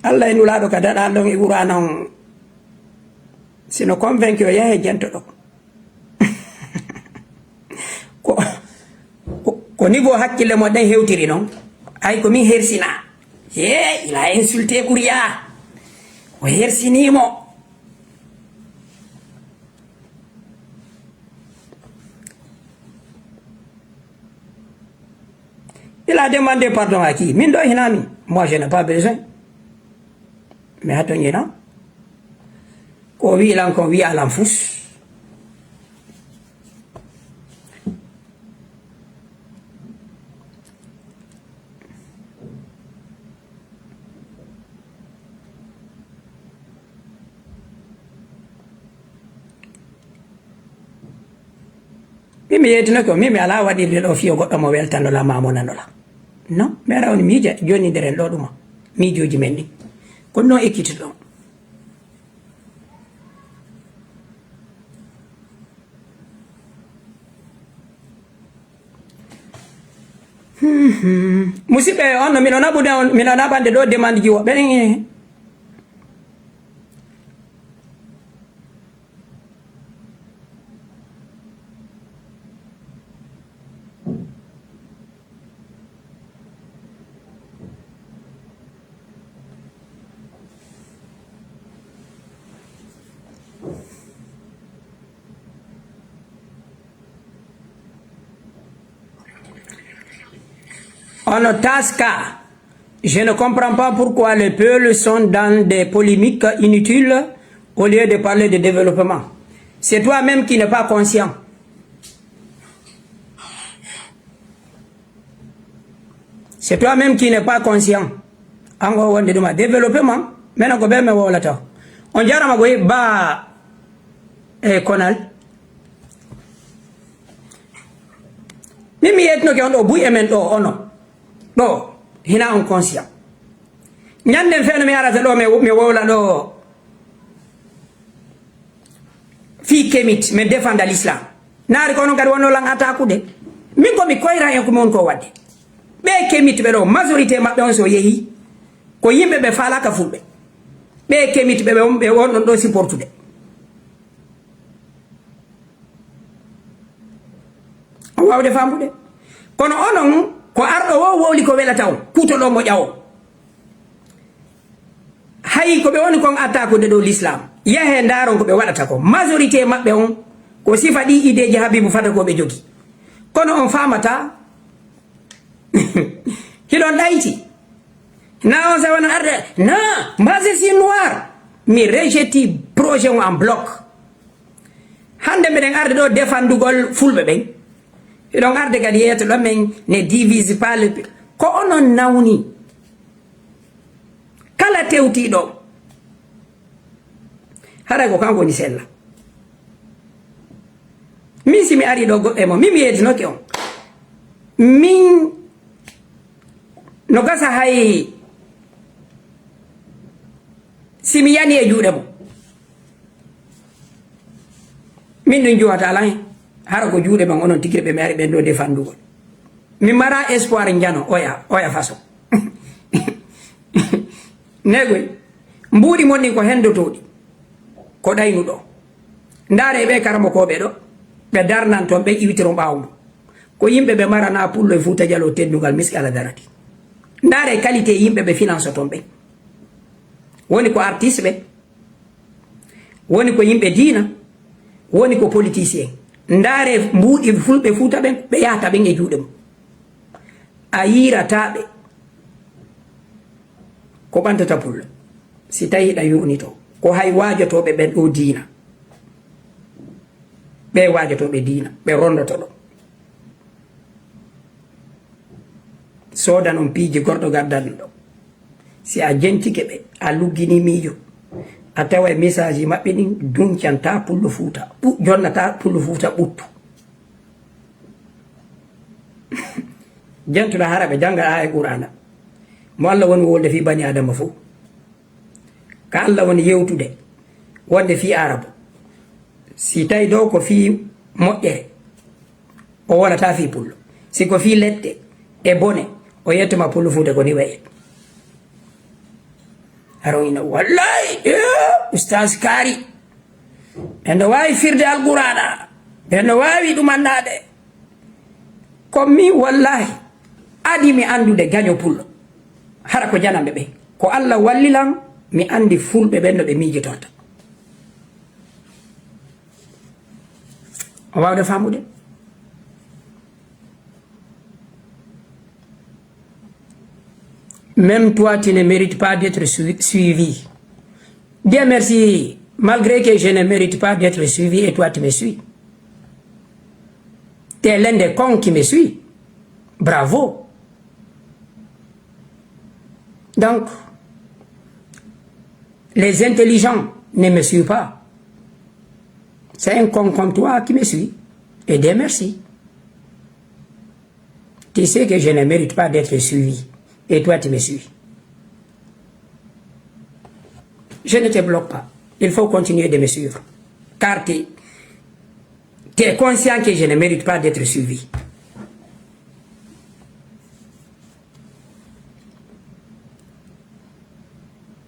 Allah e nulaɗo ka daɗal ɗon e wura noon sino convaincu o yahe jento ɗo ko niveau hakkille mo ɗen hewtiri noon ay ko min hersina il a insulté Kouria o hersinimo il a demandé pardon à qui min ɗo hinami moi je n'ai pas besoin mais hatto ñina ko wiilan kon wiya alan fus Mimi yetino ko mimi ala wadi do fiyo goddo mo weltano la mamo nanola. Non, mi ara on miija joni deren do duma. Miijoji men ni. Ko no ekkiti don. Musibe on mi non abude on mi non abande do demande ji wobbe ni. On tasca. Je ne comprends pas pourquoi les peuples sont dans des polémiques inutiles au lieu de parler de développement. C'est toi-même qui n'es pas conscient. C'est toi-même qui n'es pas conscient. Encore on dit développement. Maintenant que ben me voilà ta. On dirait ma ba konal. Mimi etno ke on do buy emen do ono. No, hina on conscient. Nyande fen mi arata do me wola do fi kemit me défendre l'islam. Naari kono gadi wono lang attaque de. Min ko mi koyra en ko mon ko wadde. Be kemit be do majorité mabbe on so yehi ko yimbe be fala ka fulbe. Be kemit be won do supportude. On wawde fambude. Kono onon ko ardo wo wowli ko welata on kuto do mo jawo hay ko be woni kon attaque de do l'islam yahe ndaron ko be wadata ko majorité mabbe on ko sifa di ideji habibu fata ko be jogi kono on famata hilon daiti na on sa wana arde na mbase si noir mi rejeti projet en bloc hande me den arde do defandugol fulbe ben donc arde gadi yeto do men ne divise pas le ko onon nawni kala tewti do hara ko kanko ni sella min simi ari do godde mo mimi yedino ke on min no gasa hay simi yani e juude mo min dun juwata lan hara ko juude ban onon tigirbe mi ari ben do defandugol mi mara espoir njano oya façon negoy mburi monni ko hendotodi ko daynu do ndare be karamo ko be do be darnan ton be iwitiro bawmu ko yimbe be marana pullo e futa jalo teddugal miski ala darati ndare qualité yimbe be finance ton be woni ko artiste be woni ko yimbe dina woni ko politicien ndare mbudi fulbe futa ben be yata ben e juude mo ayira tabe ko bantata pullo si tawi da yuni to ko hay wajoto be ben do dina be wajoto be dina be rondoto do soda non piiji gordo gaddan do si a jentike be a luggini mijo a tawa message mabbe din duncanta pullo futa bu jonnata pullo futa buttu jantuda harabe janga ay qur'ana mo Allah woni wolde fi bani adama fu ka Allah woni yewtude wonde fi arabu si tay do ko fi moddere o wala ta fi pullo si ko fi ledde e bone o yettuma pullo futa ko ni waye aroina wallahi ustaz kari endo wawi firde alqur'ana endo wawi dum andade ko mi wallahi adi mi andude gaño pullo hara ko janambe be ko Allah wallilam mi andi fulbe ben no be miijotota o wawde famude même toi tu ne mérites pas d'être suivi. Dieu merci, malgré que je ne mérite pas d'être suivi et toi tu me suis. Tu es l'un des cons qui me suit. Bravo. Donc, les intelligents ne me suivent pas. C'est un con comme toi qui me suit. Et Dieu merci. Tu sais que je ne mérite pas d'être suivi. Et toi, tu me suis. Je ne te bloque pas. Il faut continuer de me suivre. Car tu es conscient que je ne mérite pas d'être suivi.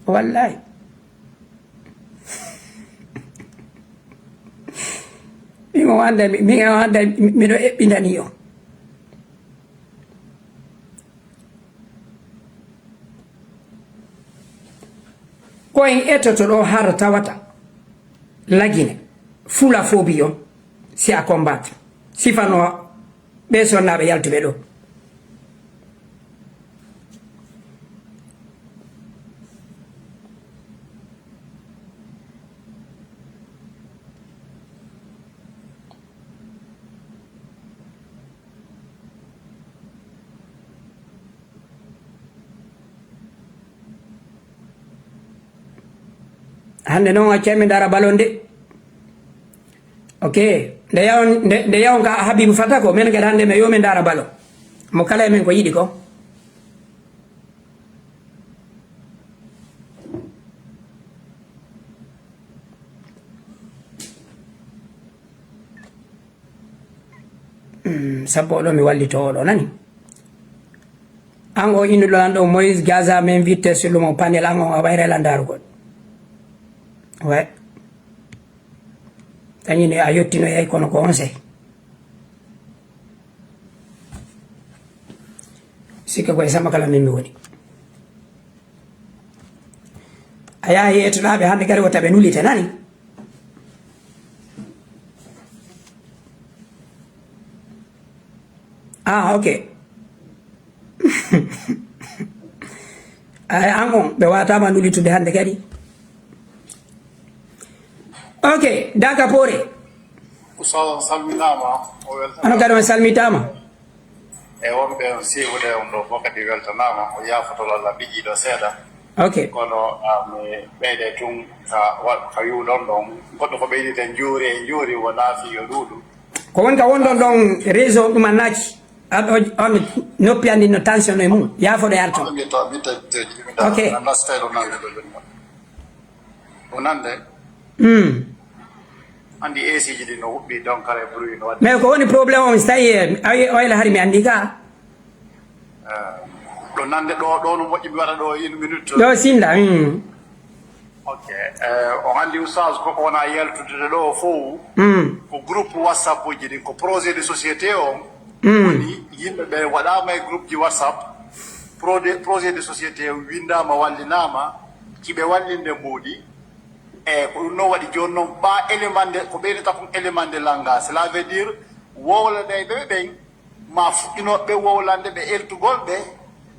Wallahi. Mi ɗo eɓɓinani yo. Ko en ettoto ɗo har tawata lagine fula phobie on si a combattre sifano ɓe sonnaɓe yaltuɓe ɗo. hande non accami dara balonde ok nde yawon ka Habibou Fata ko men kadi hande mi yomin dara balo mo kala men ko yiɗi ko sappo ɗo mi wallito oɗo nani an o induɗo an ɗo Moïse Gaza min witte sur le mon panel an o a wayrela darugol ouais kañum a yettino yey kono ko on sey sikka koye Samba Kala min mi woni a yahi yettoɗaɓe hande kadi wotta ɓe nulite nani ok an on ɓe watama nulitude hande kadi ok daka pore usaw salminama o weltama ano kadi on salmitama e wonɓe on siwude on ɗo fof kadi weltanama o yafotol Allah biƴiɗo seeɗa ok kono mi ɓeyde tun ka yuɗon ɗon goɗɗo ko ɓeyditen juuri e juuri wo laafi yo ɗuuɗu ko woni ka wonɗon ɗon réseau ɗum annaki on noppi andi no tension e mum yafoɗo yarto ok nasteɗo nande ɗo joni o nande andi AC ji ɗi no huɓɓi donc kala e bruit no waɗi mais ko woni probléme o so tawi oyla hari mi andi ka ɗo nande ɗo no moƴƴi mi waɗa ɗo 1 minute ɗo sinda ok on andi oustage koko wona yaltude ɗo fof ko groupe WhatsApp uji ɗin ko projet de société on woni yimɓe ɓe waɗama e groupe ji WhatsApp projet de société windama wallinama kiɓe wallinde mbuuɗi e ko ɗum noon waɗi joni noon ɓa élément nde ko ɓeynata kon élément de langage cela veut dire wowlane ɓe ɓen ma fuɗɗinoɓe wowlande ɓe eltugol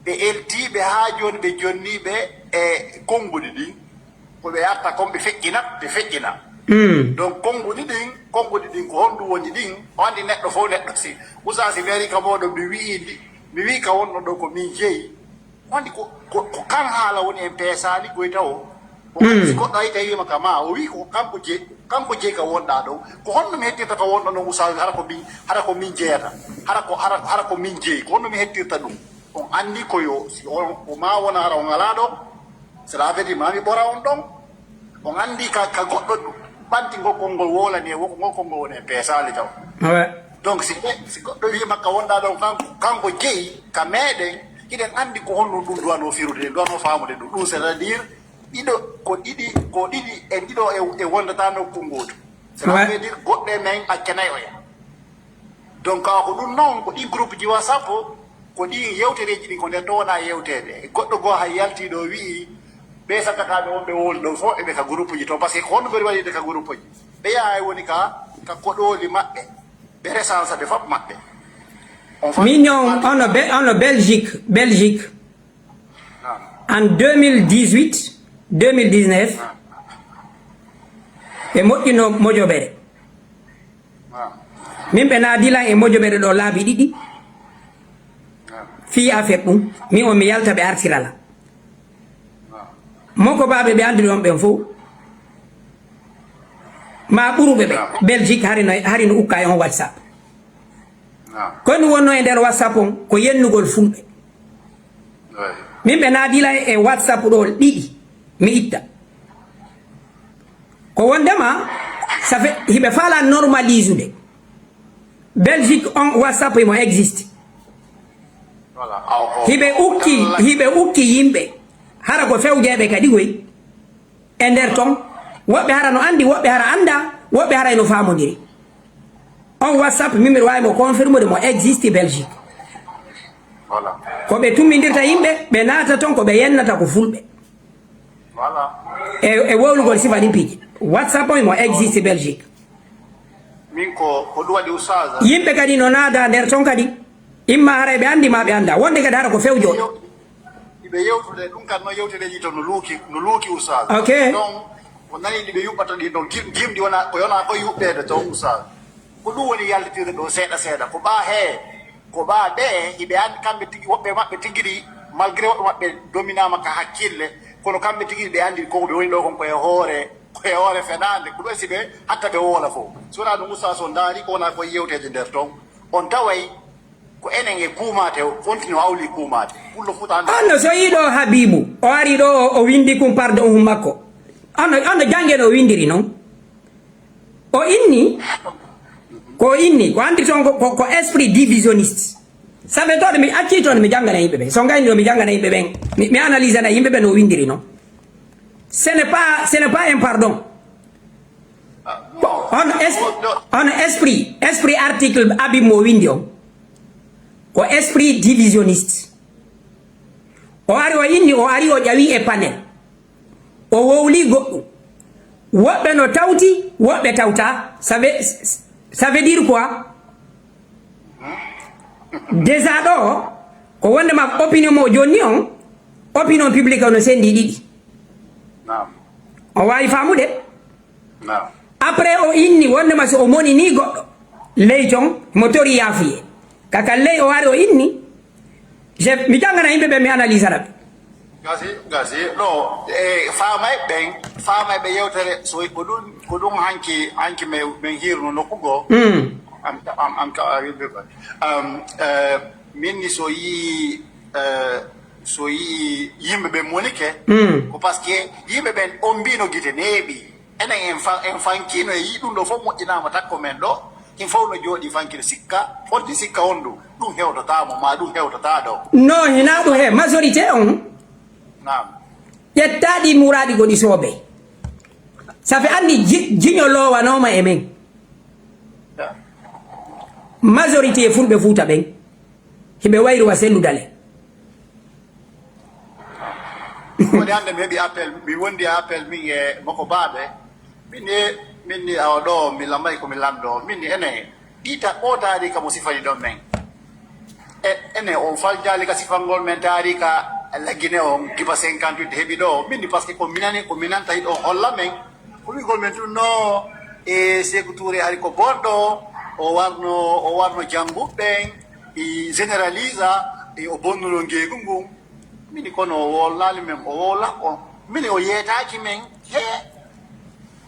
ɓe eltiɓe ha joni ɓe jonniɓe e konnguɗi ɗin koɓe arta kon ɓe feƴƴina donc konnguɗi ɗin ko honɗum woni ɗin o andi neɗɗo fof neɗɗo si usasi mi ari ka moɗo mi wi ka wonno ɗo ko min jeeyi andi ko kan haala woni en peesani goyta o si goɗɗo ayi tawima ka ma o wi ko kanko jeeyi ka wonɗa ɗo ko honno mi hettirta ka wonɗo noon usasi hara ko min jeeyata hara ko min jeeyi ko honno mi hettirta ɗum on andi koyo o ma wona hara on ala ɗo cela veut dire mami ɓora on ɗon on andi ka goɗɗo ɓanti ngokol ngol wolani e ngokol ngol woni e peesali taw donc si goɗɗo wima ka wonɗa ɗon kanko jeeyi ka meɗen iɗen andi ko honno ɗum duwano firude duwano famude ɗum c'est à dire ɗiɗo ko ɗiɗi en ɗiɗo e wondata nokku goto cela veut dire goɗɗo e men accanayi oya donc kawa ko ɗum noon ko ɗi groupe ji WhatsApp ko ɗi yewtereji ɗin ko nden to wona yewtede goɗɗo goo hay yaltiɗo wii ɓe sakataɓe wonɓe wowli ɗon fof eɓe ka groupe ji to par ce que honno ɓeɗi waɗide ka groupe ji ɓe yaha woni ka koɗoli maɓɓe ɓe resansa ɓe fof maɓɓe mignon ono Belgique en 2018 2019 ɓe moƴƴino moƴoɓere min ɓe naadilan e moƴoɓere ɗo laabi ɗiɗi fi affaire ɗum min on mi yalta ɓe artirala monko baɓe ɓe andi ɗon ɓen fof ma ɓuruɓe ɓe Belgique hari no ukka e on WhatsApp ko ni wonno e nder WhatsApp on ko yennugol fulɓe min ɓe naadila e WhatsApp ɗo ɗiɗi mi itta ko wondema ça fait hiɓe faala normalise ude Belgique on WhatsApp imo existe hiɓe ukki yimɓe hara ko fewjeɓe kadi goy e nder ton woɓɓe hara no andi woɓɓe hara anda woɓɓe hara no famodiri on WhatsApp min mbiɗa wawi mo confirme de mo existe Belgique ko ɓe tummidirta yimɓe ɓe naata ton ko ɓe yennata ko fulɓe e wowlugol sifa ɗin piiji WhatsApp on mo existe Belgique min ko ɗum waɗi usage yimɓe kadi no naada nder ton kadi imma hara ɓe andi ma ɓe anda wonde kadi hara ko fewjoɗo ɓe yewtude ɗum kan no yewtereji to no luuki usage ok donc ko nani ɗiɓe yuɓɓata ɗi ɗon gimɗi wona ko yuɓɓede to usage ko ɗum woni yaltitirde ɗo seeɗa seeɗa ko ɓa ɓe hiɓe andi kamɓe tigi woɓɓe maɓɓe tigiri malgré woɓɓe maɓɓe dominama ka hakkille kono kamɓe tigiri ɓe andi koko ɓe woni ɗo kon koye hoore fenande ko ɗo si ɓe hatta ɓe woola fof so wona ɗum usage o daari ko wona koye yewteje nder ton on taway ko enen e kuumate fontini o hawli kuumate pullo futa anno so yiɗo Habibou o ari ɗo o windi kumparde on makko anno jangue no o windiri noon o inni ko andi toon ko esprit divisionniste sabe toɗo mi acci toon mi janggana yimɓe ɓen so gayni ɗo mi janggana yimɓe ɓen mi analyse ana yimɓe ɓen no windiri noon ce n'est pas un pardon on esprit article Habib mo windi on ko esprit divisionniste o ari o inni o ari o ƴawi e panel o wowli goɗɗum woɓɓe no tawti woɓɓe tawta ça veut dire quoi déjà ɗo ko wondema opinion mo jonni on opinion publique no sendi ɗiɗi o wawi famude après o inni wondema so o moni ni goɗɗo ley ton mo tori yaafuye kaka ley o wari o inni mi jangana yimɓe ɓe mi analyse ara ɓe gasi ɗo e faamay ɓe yewtere so ko ɗum hanki min hirno nokkugo min ni so yii yimɓe ɓe monike ko par ce que yimɓe ɓen on mbino guite neeɓi enen en fankino e yi ɗum ɗo fof moƴƴinama takko men ɗo in fof no jooɗi fankino sikka fodde sikka on ɗum hewtatamo ma ɗum hewtata ɗo non hina ɗum he majorité on ƴettaɗi muraɗi goɗi sooɓe ça fait andi jiño lowanoma e men majorité e fulɓe Fuuta ɓen hiɓe wayruwa selludale woni hande mi heeɓi appel mi wondi appel min e makko baaɓe min ni awa ɗo mi lamay komi lamɗo min ni ene o taarika mo sifani ɗon men ene on faljali ka sifangol men taarika laggine on giba 58 heeɓi ɗo min ni par ce que ko minanta hiɗo holla men ko wigol men tun no e Sékou Touré ari ko bonɗo o warno jangguɓɓen e généralisa e o bonnuno ngeygu ngun mini kono o wollali men o wolla on mini o yeetaki men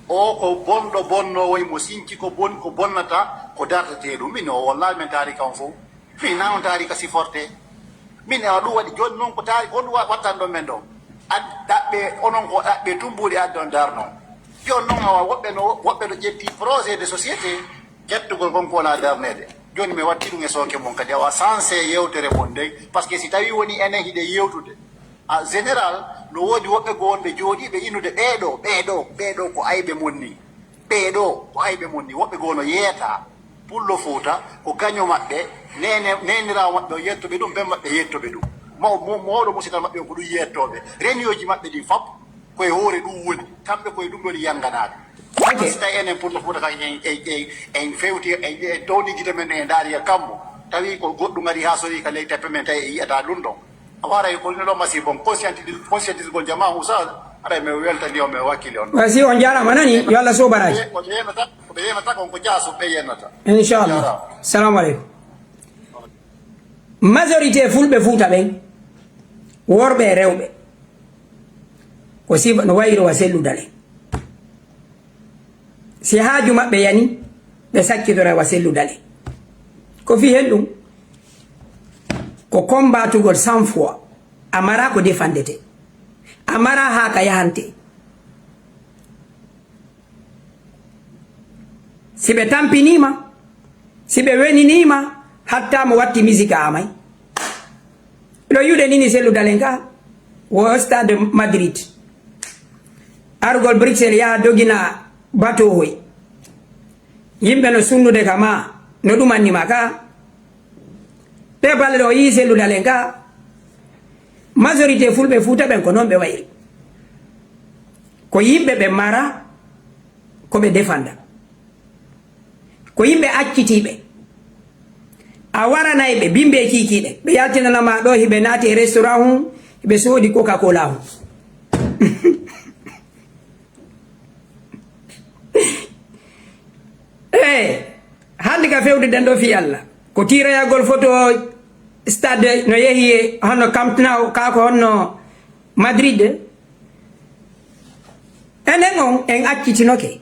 o ko bonnowo mo sinki ko bonnata ko dartete ɗum mini o wollali men taarika on fof min na on taarika siforte min ewa ɗum waɗi joni noon ko taarika on ɗum wattan ɗon men ɗon ɗaɓɓe onon ko ɗaɓɓe tumbuɗi adde on darno joni noon awa woɓɓe ɗo ƴetti projet de société ƴettugol kon ko wona darnede joni mi watti ɗum e sooke mon kadi awa sensé yewtere mon dey par ce que si tawi woni enen hiɗe yewtude en général no woodi woɓɓe go wonɓe jooɗiɓe innude ɓeeɗo ko ayɓe monni woɓɓe go no yeeta pullo Fuuta ko gaño maɓɓe nenirawo maɓɓe o yettoɓe ɗum ɓen maɓɓe yettoɓe ɗum mawɗo musital maɓɓe ko ɗum yettoɓe renioji maɓɓe ɗi fop koye hoore ɗum woni kamɓe koye ɗum ɗoni yanganade si tawi enen pullo Fuuta kan en fewti en towni guite men e daari e kammo tawi ko goɗɗum ari ha sori ka ley teppe men tawi e yiyata ɗum ɗon a waray ko ɗum ɗon masi bon conscientisgol jama usage aɗa mi weltani on mi wakkile on wasi on jarama nani yo Allah sobaraji koɓe yenata kon ko jaasu ɓe yennata inchallah salamu aleykum majorité fulɓe Fuuta ɓen worɓe e rewɓe ko sifa no wayrowa selludale si haaju maɓɓe yani ɓe sakkitorewa selludale ko fi hen ko combatugol 100 fois amara ko defandete amara ha ka yahante sibe tampinima sibe weninima hatta mo watti musique amay lo yude nini selu dalenga wo stade Madrid argol Bruxelles ya dogina bato hoy yimbe no sunnude kama no dumanni maka be balle o yi selu dalenga majorité fulbe futa ben ko non be wayri ko yimbe be mara ko be defanda ko yimbe accitibe a warana be bimbe kikide be yaltina na ma do hibe nati restaurant be sodi coca cola hande ka fewde den do fi Allah ko tira ya gol photo stade no yehi hono Camp Nou ka ko hono Madrid enen on en accitinoke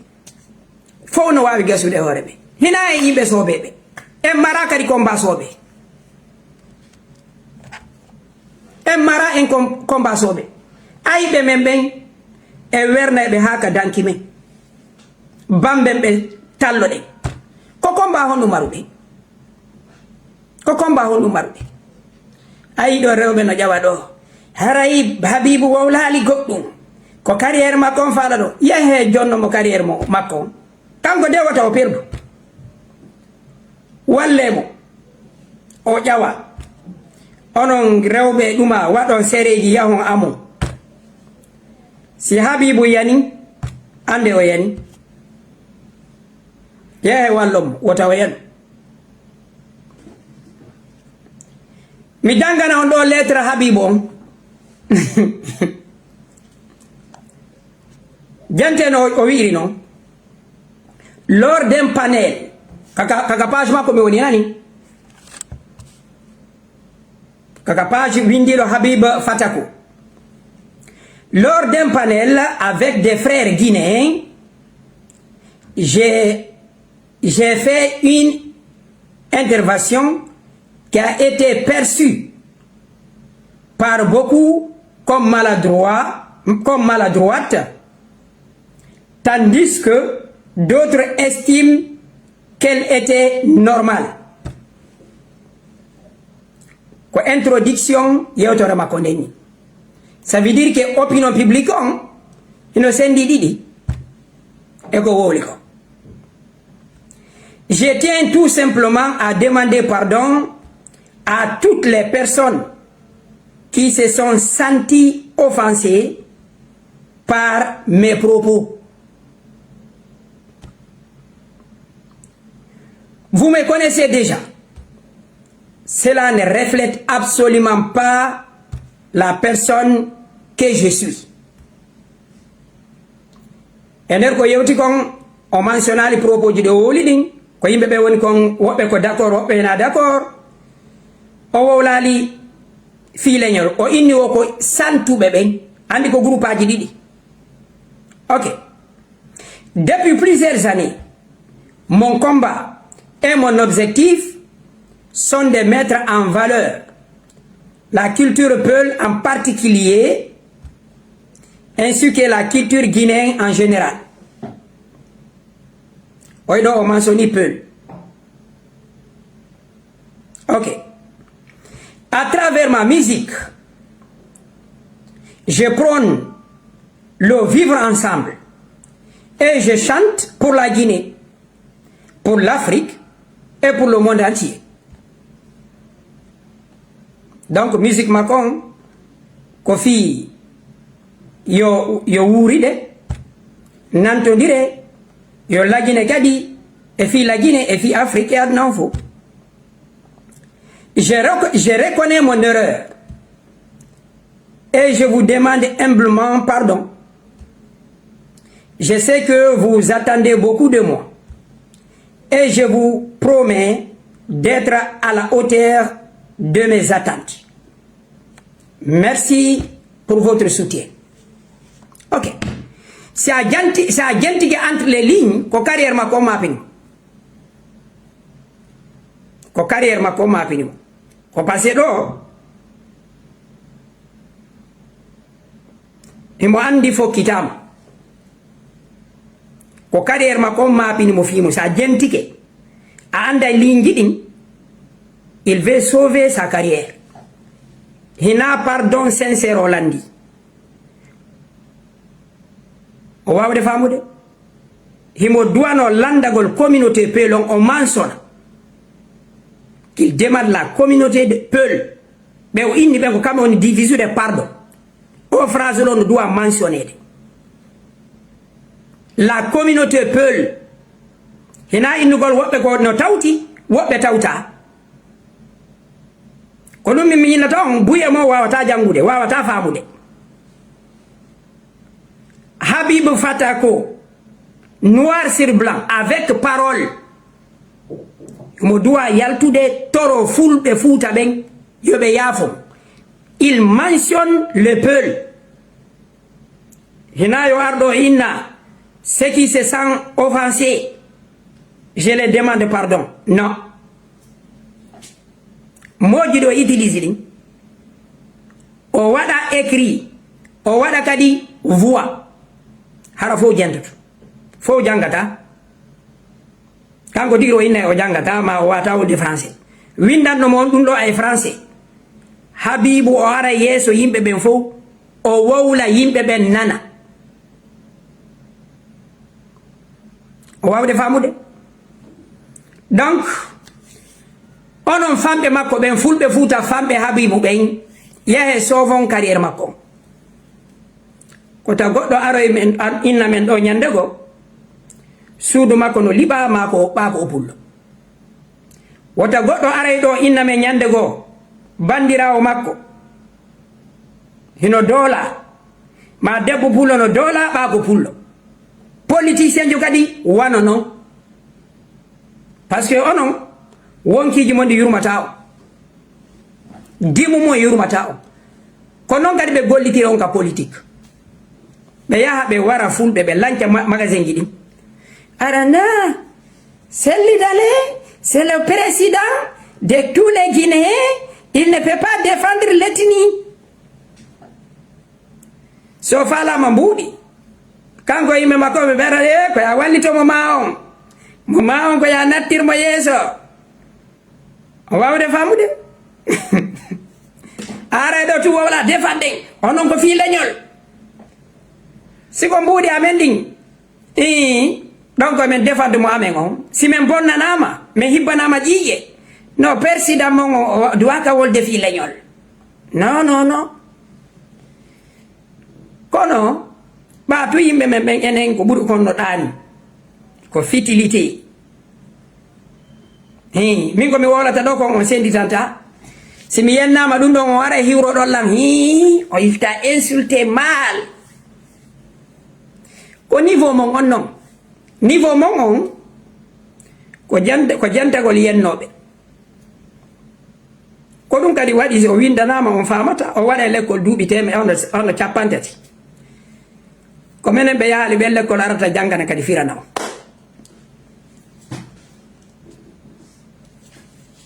fo no wawi gasude horebe hina e yimbe sobebe en mara kadi combat sobe en mara en combat sobe aybe men ben e werne be haka danki men bambe be tallode ko combat hono marude ko combat hono marude ay do rewbe no jawa do haray habibu wawlali goddum ko carrière makko faala do yehe jonno mo carrière mo makko kanko de wata o perdu wallemo o jawa onon rewbe duma wadon sereji yahon amon si habibu yani ande o yani yehe wallom wata o yani mi dangana on do lettre habibu on janteno o wiiri non lors d'un panel kaka page mako mi woni nani kaka page windilo Habib Fatako lors d'un panel avec des frères guinéens j'ai fait une intervention qui a été perçue par beaucoup comme maladroite, tandis que d'autres estiment qu'elle était normale. Ko introduction yewtore makko ndeni. Ça veut dire que opinion publique on ino sendi didi e ko woli ko. Je tiens tout simplement à demander pardon à toutes les personnes qui se sont senties offensées par mes propos. Vous me connaissez déjà. Cela ne reflète absolument pas la personne que je suis. Ener ko yewti kon o mentionnali propos ji de wolidin ko yimbe be woni kon wobbe ko d'accord wobbe na d'accord o wowlali fi leñol o inni o ko santube ben andi ko groupe aji didi. OK. Depuis plusieurs années, mon combat et mon objectif sont de mettre en valeur la culture peul en particulier, ainsi que la culture guinéenne en général. Oui, donc on mentionne peul. OK. À travers ma musique, je prône le vivre ensemble et je chante pour la Guinée, pour l'Afrique et pour le monde entier. Donc musique makon kofi yo wuride nantondire yo la Guinée kadi et fi la Guinée et fi Afrique et adnan fo. Je reconnais mon erreur et je vous demande humblement pardon. Je sais que vous attendez beaucoup de moi et je vous promets d'être à la hauteur de mes attentes. Merci pour votre soutien. OK. C'est à gente entre les lignes ko carrière ma ko mapin. ko carrière makko mapinimo ko passé ɗo imo andi fokkitama ko carrière makko mapinimo fimo sa jentike a anda ligne ɗin il veut sauver sa carrière hina pardon sincère o landi o wawde famude himo duwano landagol communauté peulon o mansona qu'il demande la communauté de Peul ɓe o inni ɓe ko kamɓe woni division de pardon o phrase ɗo no doit mentionnede la communauté Peul hina innugol woɓɓe ko no tawti woɓɓe tawta ko ɗum min mi yinnata on buye mo wawata jangude wawata famude Habib Fatako noir sur blanc avec parole mo doit yaltude toro fulɓe Fuuta ɓen yoɓe yaafo il mentionne le Peul hina yo arɗo inna ce qui se sent offensé je les demande pardon non moƴƴi ɗo utilise ɗin o waɗa écrit o waɗa kadi voix hara fo jantatu fo jangata kanko tigi o inna o jangata ma o wata wolde français windanno mo on ɗum ɗo ay français Habibu o ara yeeso yimɓe ɓen fof o wowla yimɓe ɓen nana o wawde famude donc onon famɓe makko ɓen fulɓe Fuuta famɓe Habibu ɓen yahe sovon carrière makko ko ta goɗɗo aroye men inna men ɗo ñande go suudu makko no liɓa ma ko ɓaako o pullo wota goɗɗo aray ɗo inna men ñande goo bandirawo makko hino doola ma debbo pullo no doola ɓaako pullo politicien jo kadi wano noon par ce que onon wonkiji mon ɗi yurmata o dimu mo yurmata o ko noon kadi ɓe gollitira on ka politique ɓe yaha ɓe wara fulɓe ɓe lanca magasin ji ɗin arana Sellidale c'est le président de tous les Guinéens il ne peut pas défendre l'ethnie so falama mbuuɗi kanko yimɓe makko ɓe ɓerade ko ya wallitomo ma on ko ya nattirmo yeeso o wawde famude ara ɗo tu wowla défendre onon ko fi leñol siko mbuuɗi amen ɗin donc min défendre mo amen on si min bonnanama min hibbanama ƴiƴe no président mon o doit ka wolde fi leñol non kono ɓaatu yimɓe men ɓen enen ko ɓuri kon no ɗaani ko fitilité min komi wolata ɗo kon on senditanta si mi yennama ɗum ɗon o wara hiwro ɗollam o yifta insulté mal ko niveau mon on noon niveau mon on ko jantagol yennoɓe ko ɗum kadi waɗi o windanama on famata o waɗa l'école duuɓi teme ono capantati ko minen ɓe yaali ɓe l'école arata janggana kadi firana o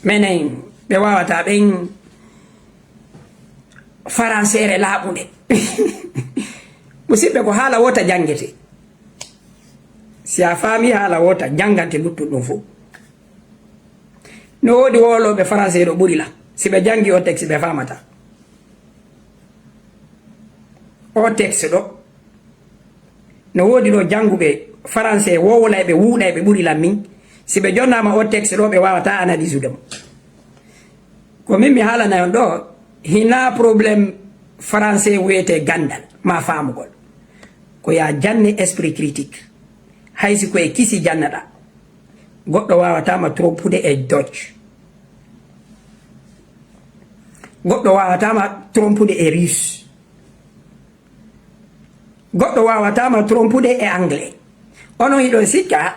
minen ɓe wawata ɓen françére laaɓude musidɓe ko haala wota jangete si a faami haala wota jangante luttuɗum fof no woodi woloɓe français ɗo ɓuri la si ɓe jangi o texte ɓe famata o texte ɗo no woodi ɗo janguɓe français wowlayɓe wuuɗayɓe ɓuri lam min si ɓe jonnama o texte ɗo ɓe wawata analyse ude mo ko min mi haalana on ɗo hina probléme français wiyete gandal ma famugol ko ya janne esprit critique haysi koye kisi jannaɗa goɗɗo wawatama trompude e Dutch goɗɗo wawatama trompude e russe goɗɗo wawatama trompude e anglais onon hiɗon sikka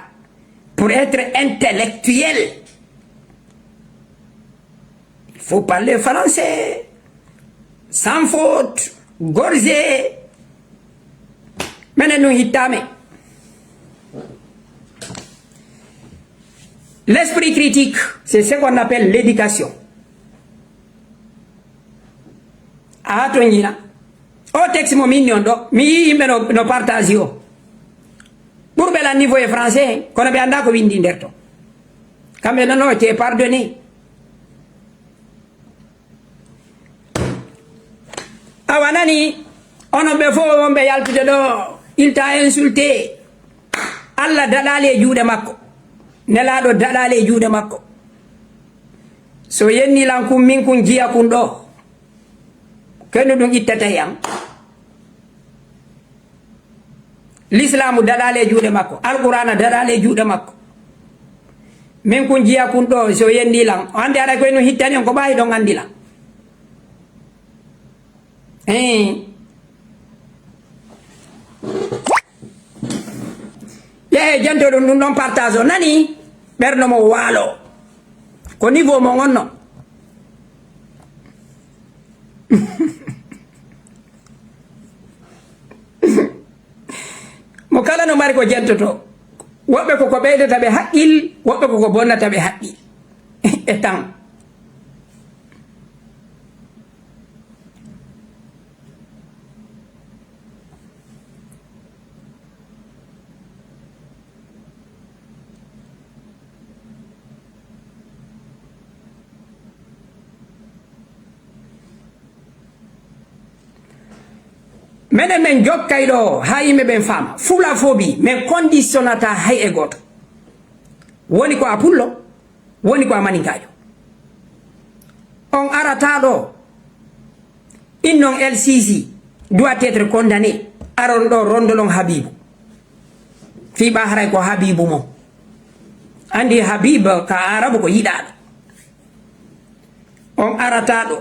pour être intellectuel il faut parler français sans faute gorgé minen ɗum hittame L'esprit critique, c'est ce qu'on appelle l'éducation. Ah, tu n'as pas. Au texte, mon mignon, mi no partage. Pour le niveau français, qu'on a bien d'accord avec l'inderto. Quand même, non, tu es pardonné. Awanani, on a besoin de yalpide il t'a insulté. Allah dalale juude makko. Nelaɗo dalale juude makko. So yenni lankum min kun jiya kun ɗo. Keno ɗum ittata yam. L'islamu dalale juude makko. Alqur'ana dalale juude makko. Min kun jiya kun ɗo so yenni lan. Ande ara koy no hittani on ko ɓawi ɗon andi lan. Janto ɗum non partage o nani ɓerno mo waalo ko niveau mo gonno mo kala no mari ko jentoto woɓɓe koko ɓeydata ɓe haqqil woɓɓe koko bonnata ɓe haqqil e tan menen men jokkay ɗo ha yimɓe ɓen faama fula phobie min conditionnata hay e goto woni ko a pullo woni ko a maninkajo on arata ɗo innon LCC doit être condamné aron ɗo rondolon Habibou fiɓa haray ko Habibou mo andi Habib ka arabu ko yiɗaɗo on arata ɗo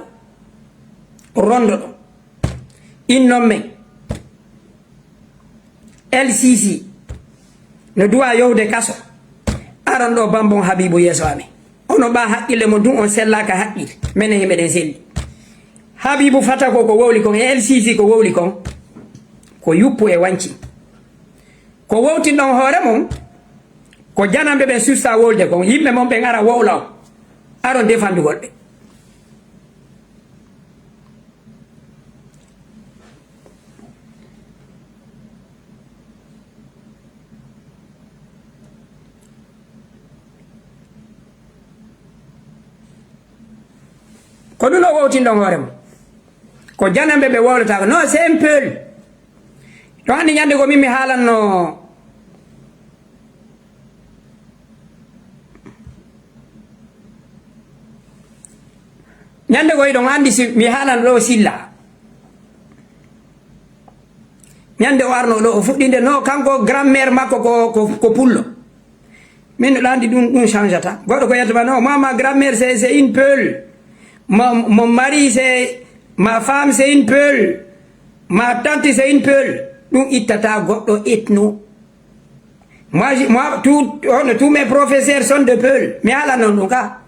rondo ɗo innon men LCC no duwa yowde kaso aron ɗo bambon Habibou yeso amen ono ɓa haqqille mo dum on sellaka haqqille minen yimɓe ɗen selli Habibou fata ko ko wowli kon e LCC ko wowli kon ko yuppu e wanci ko wowtin ɗon hoore mum ko janamɓe ɓen susta wolde kon yimɓe mon ɓen ara wowla on aron defandugol ɓe ko ɗum o wowtin ɗon hoore mum ko janamɓe ɓe wowlata ko non c'est un peul to hannde ñande ko min mi haalanno ñande koye ɗon anndi mi haalanno ɗo Silla ñande o arno ɗo o fuɗɗinde no kanko grand mère makko ko pullo min ɗo anndi ɗum changeata goɗɗo ko yettoma non moi ma grand mère c'est une peul mon mari c'est ma femme c'est une peul ma tante c'est une peul ɗum ittata goɗɗo ethno moi tous mes professeurs sont de peul mi haala noon ɗum ka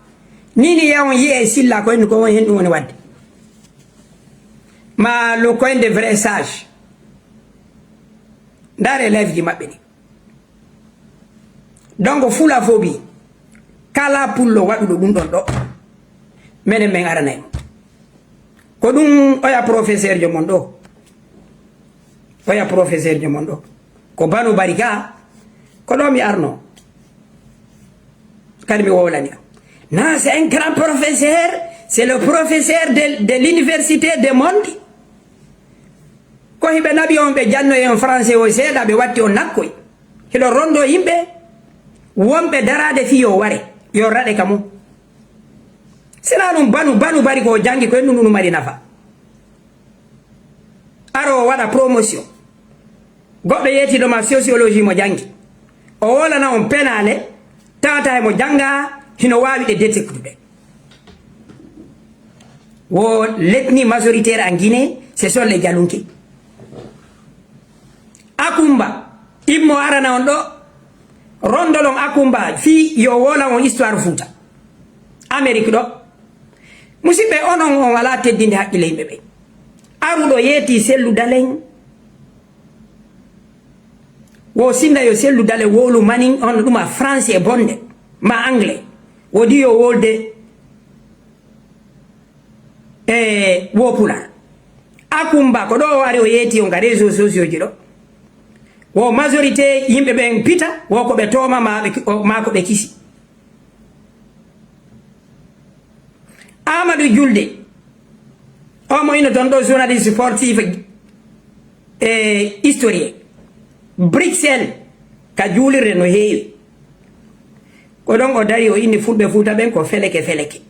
nini yewon yiye Silla ko henni ko hen ɗum woni wadde ma le coin de vrai sage ndare élève ji maɓɓe ɗi donc fula phobie kala pullo waɗuɗo ɗum ɗon ɗo menen men aranay ko ɗum oya professeur jo mon ɗo oya professeur jo mon ɗo ko banu barika ko ɗo mi arno kadi mi wowlani non c'est un grand professeur c'est le professeur de l'université de monde ko hiɓe naɓi on ɓe janno en français o seeɗa ɓe watti on nakkoy hiɗo rondo yimɓe wonɓe darade fi yo ware yo raɗe ka mum sina ɗum banu bari ko jangi ko ɗum mari nafa aro waɗa promotion goɗɗo yettiɗoma sociologie mo jangi o wolana on penale tawata mo janga hino wawi ɗe détectude wo l'ethnie majoritaire en Guinée ce sont les Jalunki Akumba immo arana on ɗo rondolon Akumba fi yo wola on histoire Fouta Amérique ɗo musidɓe onon on ala teddinde haqqille yimɓe ɓe aruɗo yeeti sellu dalen wo sinda yo sellu dale wowlu manin on ɗuma France e bonde ma anglais wodi yo wolde wopula akumba ko do wari o yeti on ga réseaux sociaux ji do wo majorité yimbe ben pita wo ko be toma ma ko be kisi Amadou Julde o mo ino don do journaliste sportif historien Bruxelles ka julire no heewi ko don o dari o inni fulbe fuuta ben ko feleke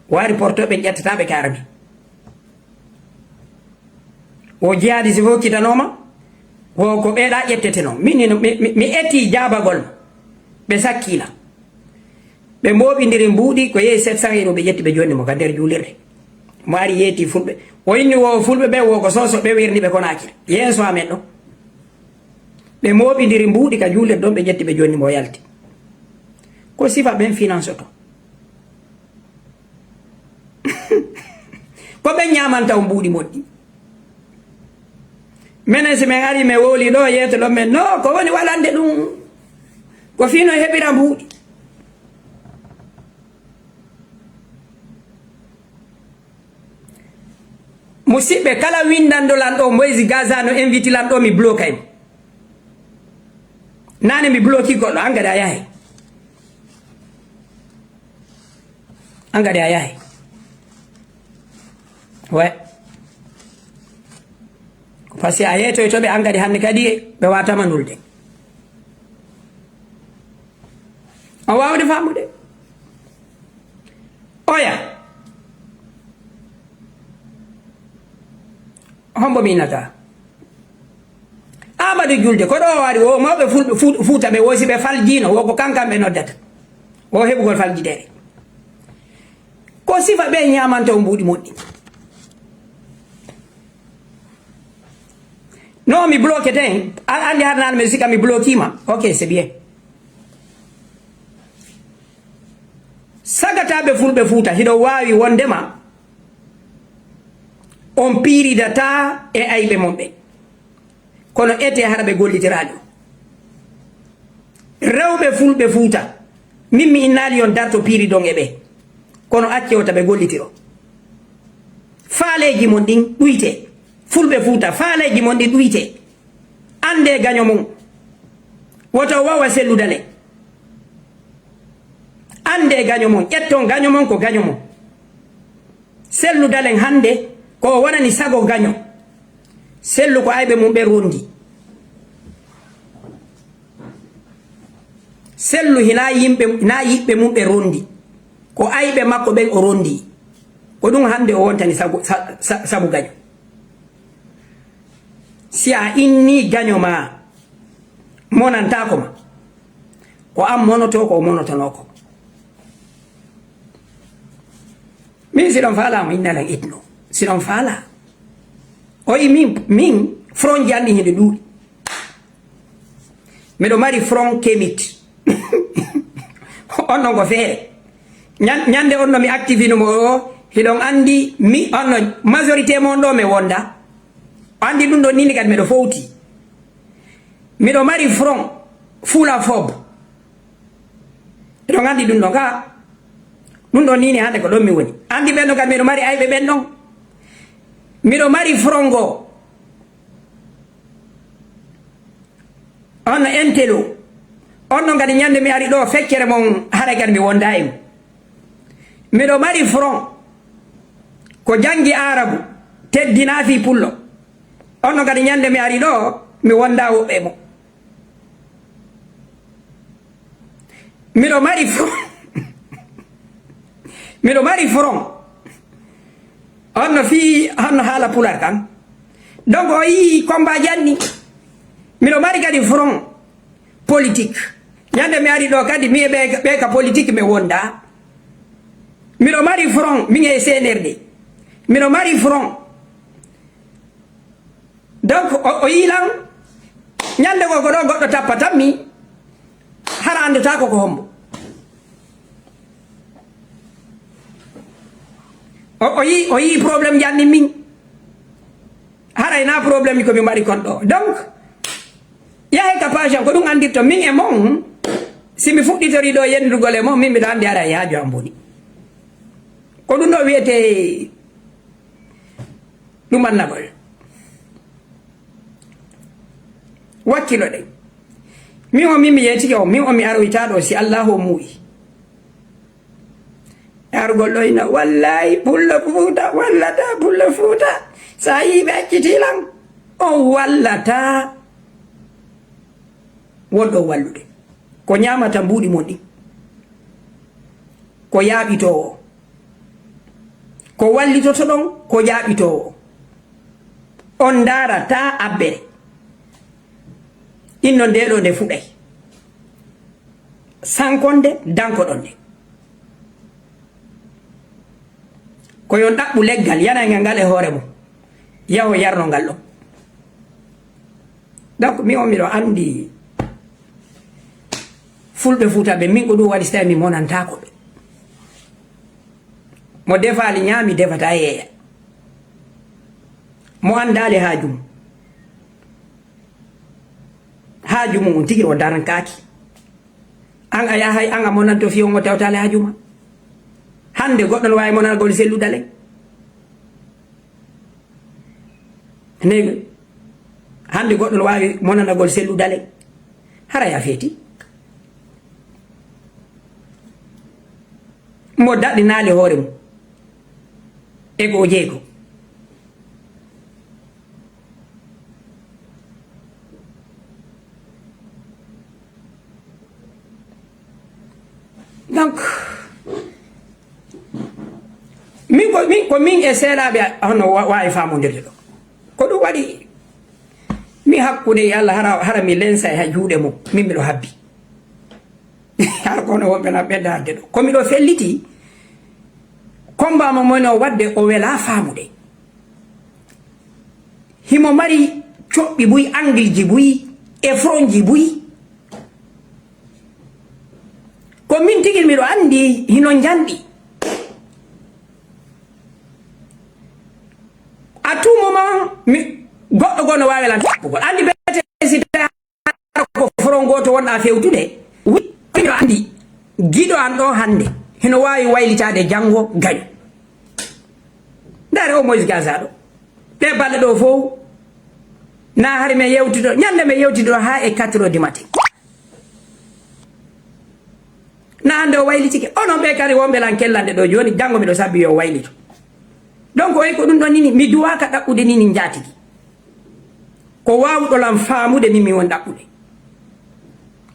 wari porto be jettatabe karami o jaadi si fo kitanoma wo ko beeda jettete non mi etti jabagol be sakkila be mobindiri mbuudi ko yeyi 700 euro be jetti be jonni mo ka der julirde mo ari yeti fulbe o inni wo fulbe be wo ko soso be werni be konakire yeso amen do be mobindiri mbuudi ka julirde don be jetti be jonni mo yalti ko sifa ben finance to ko be nyamanta mbuudi moddi menen se men ari me woli do yeto do men no ko woni walande dum ko fino hebira mbuudi musibbe kala windando lan do Moise Gaza no invite lan do mi bloquer nane mi bloquer goddo angade ayahe ouais parce que ayeto to be angade hande kadi be wata manulde o wawde famude oya hombo minata Amadou Julde ko do wari o mawbe fuuta be wosi be faljino wo ko kankam be noddata o hebugol faljidere ko sifa be nyamanta mbuudi moddi no mi bloqué ten andi harnan me sika mi bloquima ok c'est bien sagata be fulbe fuuta hido wawi wondema on piri data e aybe mombe kono ete harabe gollitiraado rewbe fulbe fuuta mimmi innali on darto piri don ebe kono acce o tabe gollitiro faaleji mon din duite fulbe fuuta faaleji mon din duite ande gaño mon woto wawa selludale ande gaño mon etton gaño mon ko gaño mon selludalen hande ko wonani sago gaño sellu ko aybe mum be rondi sellu hina yimbe mum be rondi ko aybe makko ben o rondi ko dum hande o wontani sabu gaño si a inni gaño ma monanta ko ma ko am monoto ko monotonoko min si don fala mo innalan itno si don fala o min front jandi hede duudi miɗo mari front kemit on non ko feere ñande on no mi activine mo o hiɗon andi mi onno majorité mon ɗo mi wonda andi ɗum ɗo nini kadi miɗo fowti miɗo mari front fula fob eɗon andi ɗum ɗo ka ɗum ɗo nini hande ko ɗon mi woni andi ɓen ɗo kadi miɗo mari ayɓe ɓen ɗon miɗo mari front ngo on entelo on non kadi ñande mi ari ɗo feccere mon haray kadi mi wonda e miɗo mari front ko jangi arabu teddina fi pullo on non kadi ñande mi ari ɗo mi wonda woɓɓe mo miɗo mari front miɗo mari front on no fi honno haala pular kan donc o yi combat janni miɗo mari kadi front politique ñande mi ari ɗo kadi mi ɓe ka politique mi wonda miɗo mari front min e CNRD miɗo mari front donc o yilan ñande ko ɗo goɗɗo tappa tammi hara andata ko hombo o yi probléme janni min harayna probléme ko mi mbaɗi kon ɗo donc yahe ka page ko ɗum andirto min e mon simi fuɗɗitori ɗo yendugol e mo min mbiɗa andi ara e haaju am boni ko ɗum ɗo wiyete ɗum annagol wakkilo ɗen min o min mi yeytike o min o mi aroytaɗo si allahu o muuyi argol ɗo ina wallahi pullo fuuta wallata pullo fuuta sa yiɓe accitilan on wallata wonɗo wallude ko ñamata mbuɗi mon ɗi ko yaaɓitowo ko wallitoto ɗon ko yaaɓitowo on darata abbere inno ndeɗo nde fuɗay sankonde danko ɗon nde ko yon ɗaɓɓu leggal yanaygal ngal e hoore mum yaho yarno ngal ɗon donc mi o miɗo andi fulɓe fuutaɓe min ko ɗum waɗi so tawi mi monantako ɓe mo defali ñaami defata yeeya mo andali haaju mum tigi o darankaki an a yahay an a monanto fiyo mo tawtale haajuma hande goɗɗo no wawi monalgol selludalen nega hande goɗɗo no wawi monanagol selludalen hara ya feeti mo daɗɗinali hoore mum ego jeego donc min e seeɗaɓe hono wawi famodirde ɗo ko ɗum waɗi mi hakkude e Allah hara mi lensa e juuɗe mum min miɗo habbi har kono wonɓe na ɓeddarde ɗo komiɗo felliti kombama moni o wadde o wela famude himo mari coɓɓi buyi angle ji buyi e front ji buyi ko min tigui miɗo andi hino janɗi à tout moment goɗɗo gono wawi lan taɓɓugol andi bete si ko front goto wonɗa fewtude miɗo andi guiɗo an ɗo hande hino wawi waylitade janggo gaño ndare o Moise Gaza ɗo ɓe balɗe ɗo fof na hari mi yewtido ñande mi yewtido ha e 4 heures du matin na hande o waylitike onon ɓe kadi wonɓe lan kellande ɗo joni janggo miɗo sabbi yo waylito donc oyi ko ɗum ɗon nini mi duwaka ɗaɓɓude nini jatigi ko wawɗo lan famude min mi woni ɗaɓɓude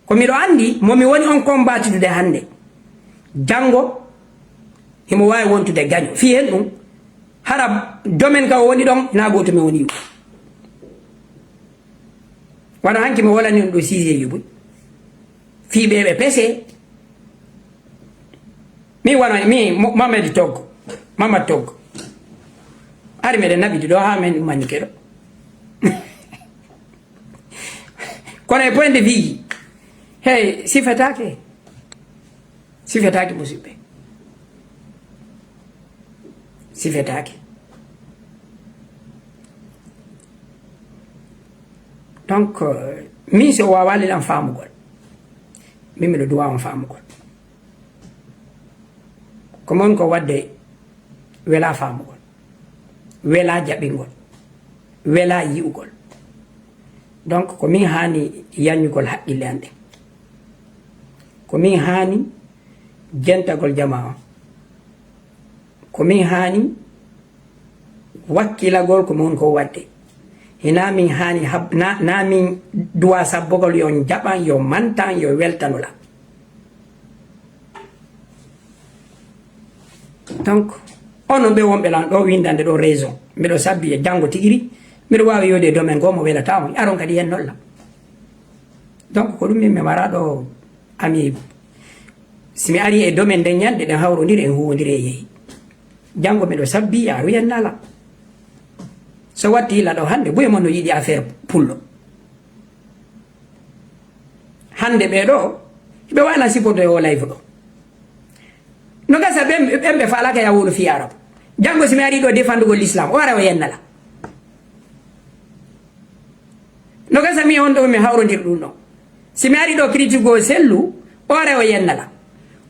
ko miɗo andi momi woni on combattude hande janggo himo wawi wontude gaño fi hen ɗum hara domaine ka woni ɗon na goto mi woni yuɓo wano hanki mi wolani ɗum ɗo 6 yuɓoy fiɓeɓe pese mi wano mi Mamadou Toggo ari meɗen naɓidi ɗo ha men manike ɗo kono e point de vue ji hey sifetake musidɓe sifetake donc min so wawali lan famugol min miɗo duwa on famugol ko mon ko wadde wela famugol wela jaɓingol wela yi'ugol donc ko min hani yanyugol haqqille an ɗen ko min hani jentagol jama on ko min hani wakkilagol ko mon ko wadde hina min hani na min duwa sabbogol yo jaɓan yo mantan yo weltanola donc onon ɓe wonɓe lan ɗo windande ɗo raison mbiɗo sabbi e janggo tigiri mbiɗo wawi yode domaine gomo welatamo aron kadi hen nolla donc ko ɗum min mi wara ɗo ami simi ari e domaine nden ñande ɗen hawrodiri en huwodiri e yeehi janggo miɗo sabbi aru hen nala so watti hilla ɗo hande boye mon no yiiɗi affaire pullo hande ɓeɗo ɓe wayna siporde o live ɗo no gasa ɓemɓe falaka yawolu fi arabe janggo simi ari ɗo défendugol l'islam o ara o yennala no gasa mi on ɗo mi hawrodir ɗum ɗo simi ari ɗo critique o sellu ore o yennala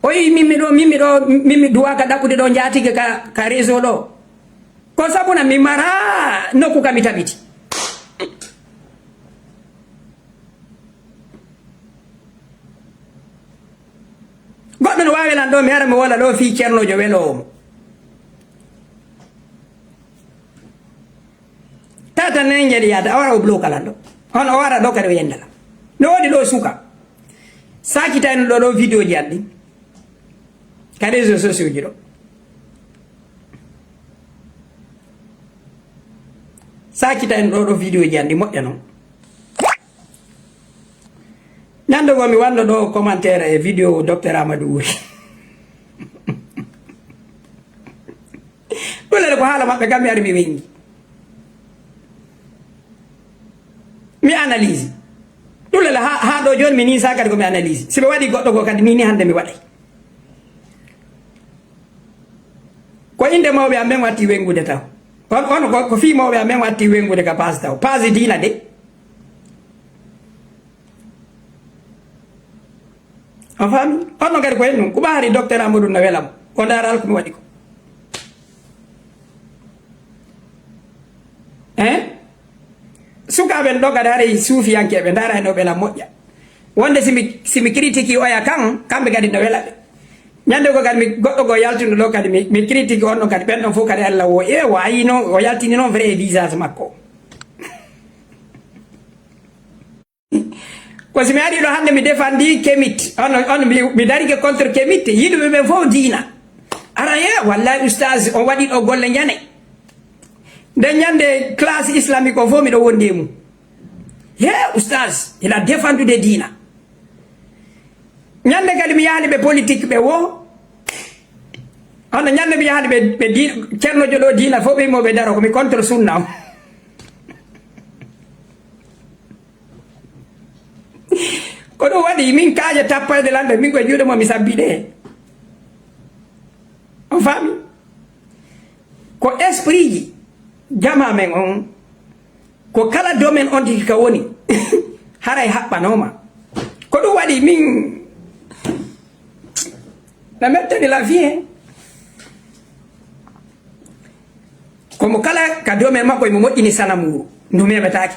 o yi mimmi duwa ka ɗaɓɓude ɗo jaatige ka réseau ɗo ko sabuna mi mara nokku kam mi taɓiti goɗɗo no wawi lan ɗo mi ara mi wola ɗo fi ceernojo welowo mo tata nen jeɗi yada a wara o blokalan ɗo on o wara ɗo kadi o yendala no woɗi ɗo suka sakitani ɗo vidéo ji an ɗi ka réseau sociaux ji ɗo sakitani ɗo vidéo ji an ɗi moƴƴa noon ñande go mi wanno ɗo commentaire e vidéo docteur Amadou Wuri ɗulere ko haala maɓɓe kam mi ari mi wengi mi analyse ɗulele ha ɗo joni mi ni sa kadi komi analyse siɓe waɗi goɗɗo go kadi mini hande mi waɗay ko inde mawɓe amen watti wengude taw on ko fi mawɓe amen watti wengude ka page taw page dina de on faami onno kadi ko hen ɗum ko ɓaari docteur Amadou no welamo o daral komi waɗi ko sukaɓen ɗo kadi haray suufiyankeɓe dara hen o ɓelam moƴƴa wonde simi critique oya kan kamɓe kadi no welaɓe ñande ko kadi mi goɗɗo go yaltino ɗo kadi mi critique on ɗon kadi ɓen ɗon fof kadi Allah o o ayi noon o yaltini noon vrai visage makko ko simi ari ɗo hande mi défendi Kemit on mi darike contre Kemit yiɗuɓe ɓen fof diina ara ye wallahi oustage on waɗi ɗo golle ñane nde ñande classe islamique o fof miɗo wondi mum ye oustage il a défendu de diina ñande kadi mi yahani ɓe politique ɓe wo hono ñande mi yahani ɓe ceernojo ɗo diina fof ɓe yimoɓe daro komi contre sunna o ko ɗum waɗi min kaaje tappayde lanɗe min koye juuɗe mo mi sabbiɗe on faami ko esprit ji jama men on ko kala domaine on tigi ka woni haray haɓɓanoma ko ɗum waɗi min na mettani la vie komo kala ka domaine makko emo moƴƴini sanamuru ndu meɓetake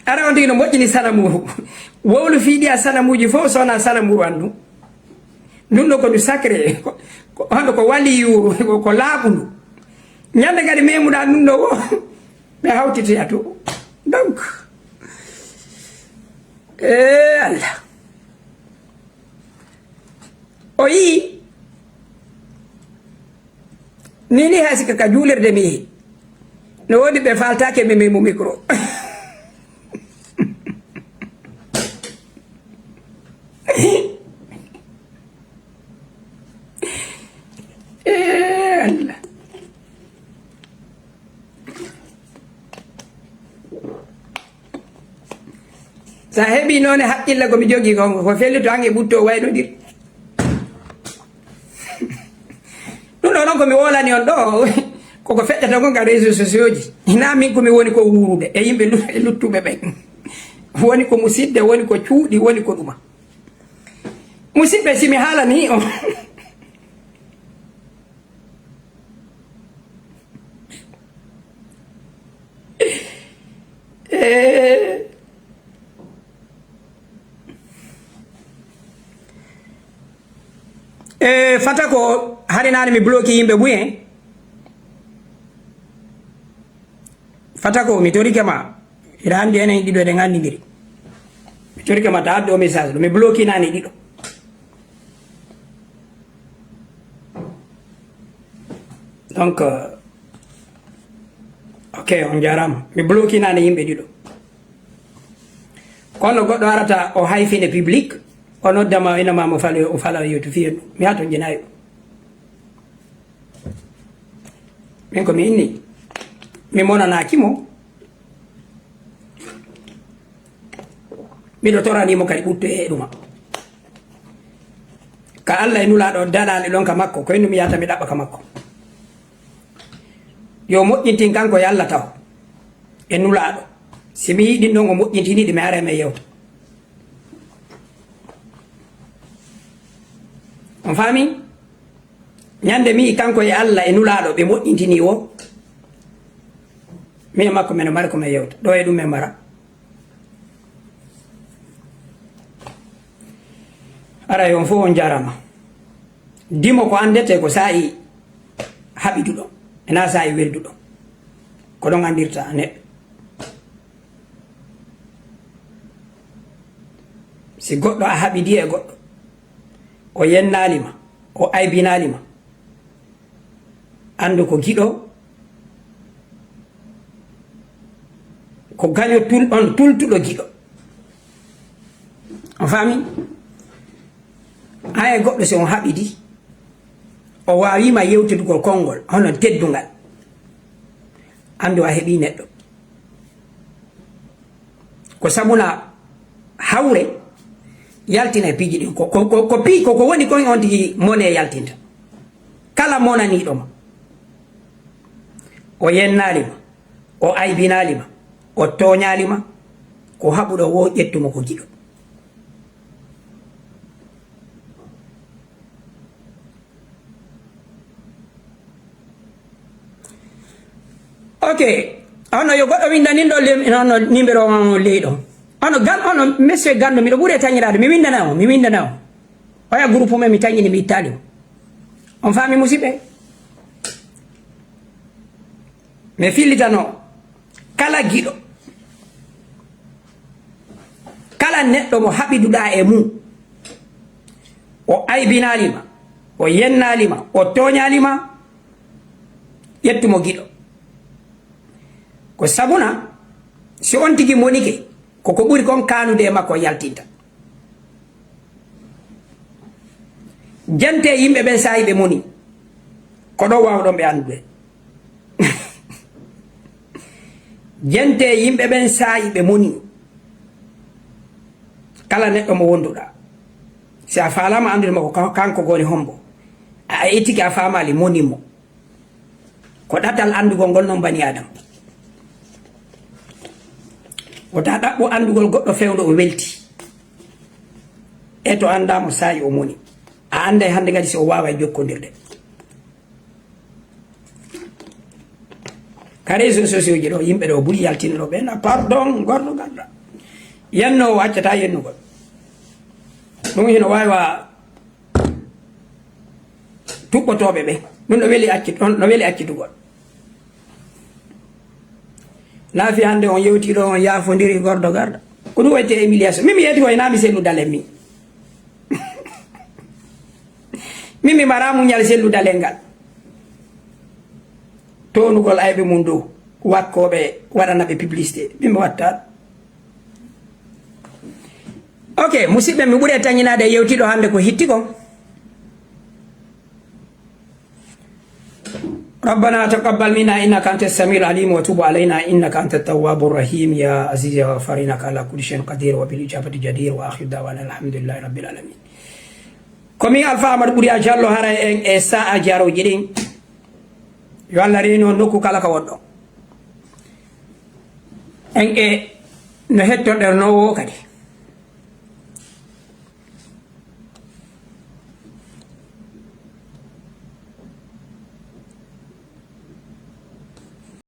ara on tigi no moƴƴini sanamuru wowlu fiiɗi a sanamuji fof sowona sanamuru andu ndun ɗo ko ndu sacré hono ko waliyu ko laaɓu ndu ñande kadi memuɗa ɗum ɗo wo ɓe hawtitoya to donc Allah o yii nini hay sika ka juulirde mi yehi no woodi ɓe faltake mi memu micro Allah sa heɓi noon e haqqille komi jogui kon ko felli to hange ɓutto waynodir ɗum ɗo noon komi wolani on ɗo koko feƴƴata kon ka réseau sociaux ji ina min komi woni ko wurude e yimɓe luttuɓe ɓen woni ko musidɓe woni ko cuuɗi woni ko ɗuma musidɓe simi haalani on fata ko harinani mi bloqué yimɓe ɓuyen fata ko mi torike ma ira andi enen ɗiɗo eɗen andidiri mi torike ma ta adde o message ɗo mi bloqué nani ɗiɗo donc ok on jarama mi bloqué nani yimɓe ɗiɗo kono goɗɗo arata o hayfine public o noddama inama mo fala o fala yoto fiyen ɗum mi yaha to jenayo min ko mi inni mi monanakimo miɗo toranimo kadi ɓutto e ɗuma ka Allah e nulaɗo daɗani ɗon ka makko ko hendu mi yahata mi ɗaɓɓa ka makko yo moƴƴintin kanko e Allah taw e nulaaɗo si mi yiɗin ɗon o moƴƴintiniɗi mi ara me yewta on faami ñande mi kanko e Allah e nulaaɗo ɓe moƴƴintini o mi e makko mene mara ko me yewta ɗo e ɗum me mara ara on fof on jarama dimo ko andete ko sa'i haɓiduɗo ena sa'i welduɗo ko ɗon andirta neɗɗo si goɗɗo a haɓidi e goɗɗo o yennalima o aybinalima andu ko giɗo ko gaño on tultuɗo giɗo on faami an e goɗɗo si on haɓidi o wawima yewtidugol konngol hono teddungal andu a heeɓi neɗɗo ko sabuna hawre yaltina e piiji ɗin ko woni kon on tigi mone yaltinta kala monaniɗoma o yennalima o aybinalima o toñalima ko haɓuɗo wo ƴettuma ko giɗo ok ono yo goɗɗo windanin ɗo ono numéro ley ɗo ono monsieur Gando miɗo ɓuuri e tañirade mi windana o oya groupe men mi tañini mi ittali mo on faami musidɓe mi fillitano kala giɗo kala neɗɗo mo haɓiduɗa e mum o aybinalima o yennalima o toñalima ƴettumo giɗo ko sabuna si on tigi monike koko ɓuri kon kanude e makko yaltinta jante yimɓe ɓe sayi ɓe moni ko ɗo wawɗon ɓe andude jante yimɓe ɓen sayi ɓe moni kala neɗɗo mo wonduɗa si a falama andude makko kanko goni hombo a ettiki a famali monimo ko ɗatal andugol ngol noon bani adama wota ɗaɓɓo andugol goɗɗo fewdo o welti e to andamo sayi o moni a anda e hande kadi si o wawa jokkodirde ka réseau sociaux ji ɗo yimɓe ɗo ɓuuri yaltinoɗo ɓe na pardon gorɗo garɗa yenno o accata yennugol ɗum hino wawa tuɓɓotoɓe ɓe ɗum no weli accitugol laafi hande on yewtiɗo on yafodiri gordo garda ko ɗum wayte humiliation mimi yeeti koye nami selludalen min mimi mara muñal selludalen ngal tonugol ayɓe mum dow wakkoɓe waɗanaɓe publicité mimi watta ok musidɓe mi ɓuuri e tañinade yewtiɗo hande ko hitti kon ربنا تقبل منا إنك أنت السميع العليم وتوب علينا إنك أنت التواب الرحيم يا عزيز يا غفار إنك على كل شيء قدير وبالإجابة جدير وآخر دعوانا الحمد لله رب العالمين كمي ألفا أمر بوري أجالو هارا إساء أجارو جدين يوالا رينو نوكو كالا كودو إن نهتو درنو كدي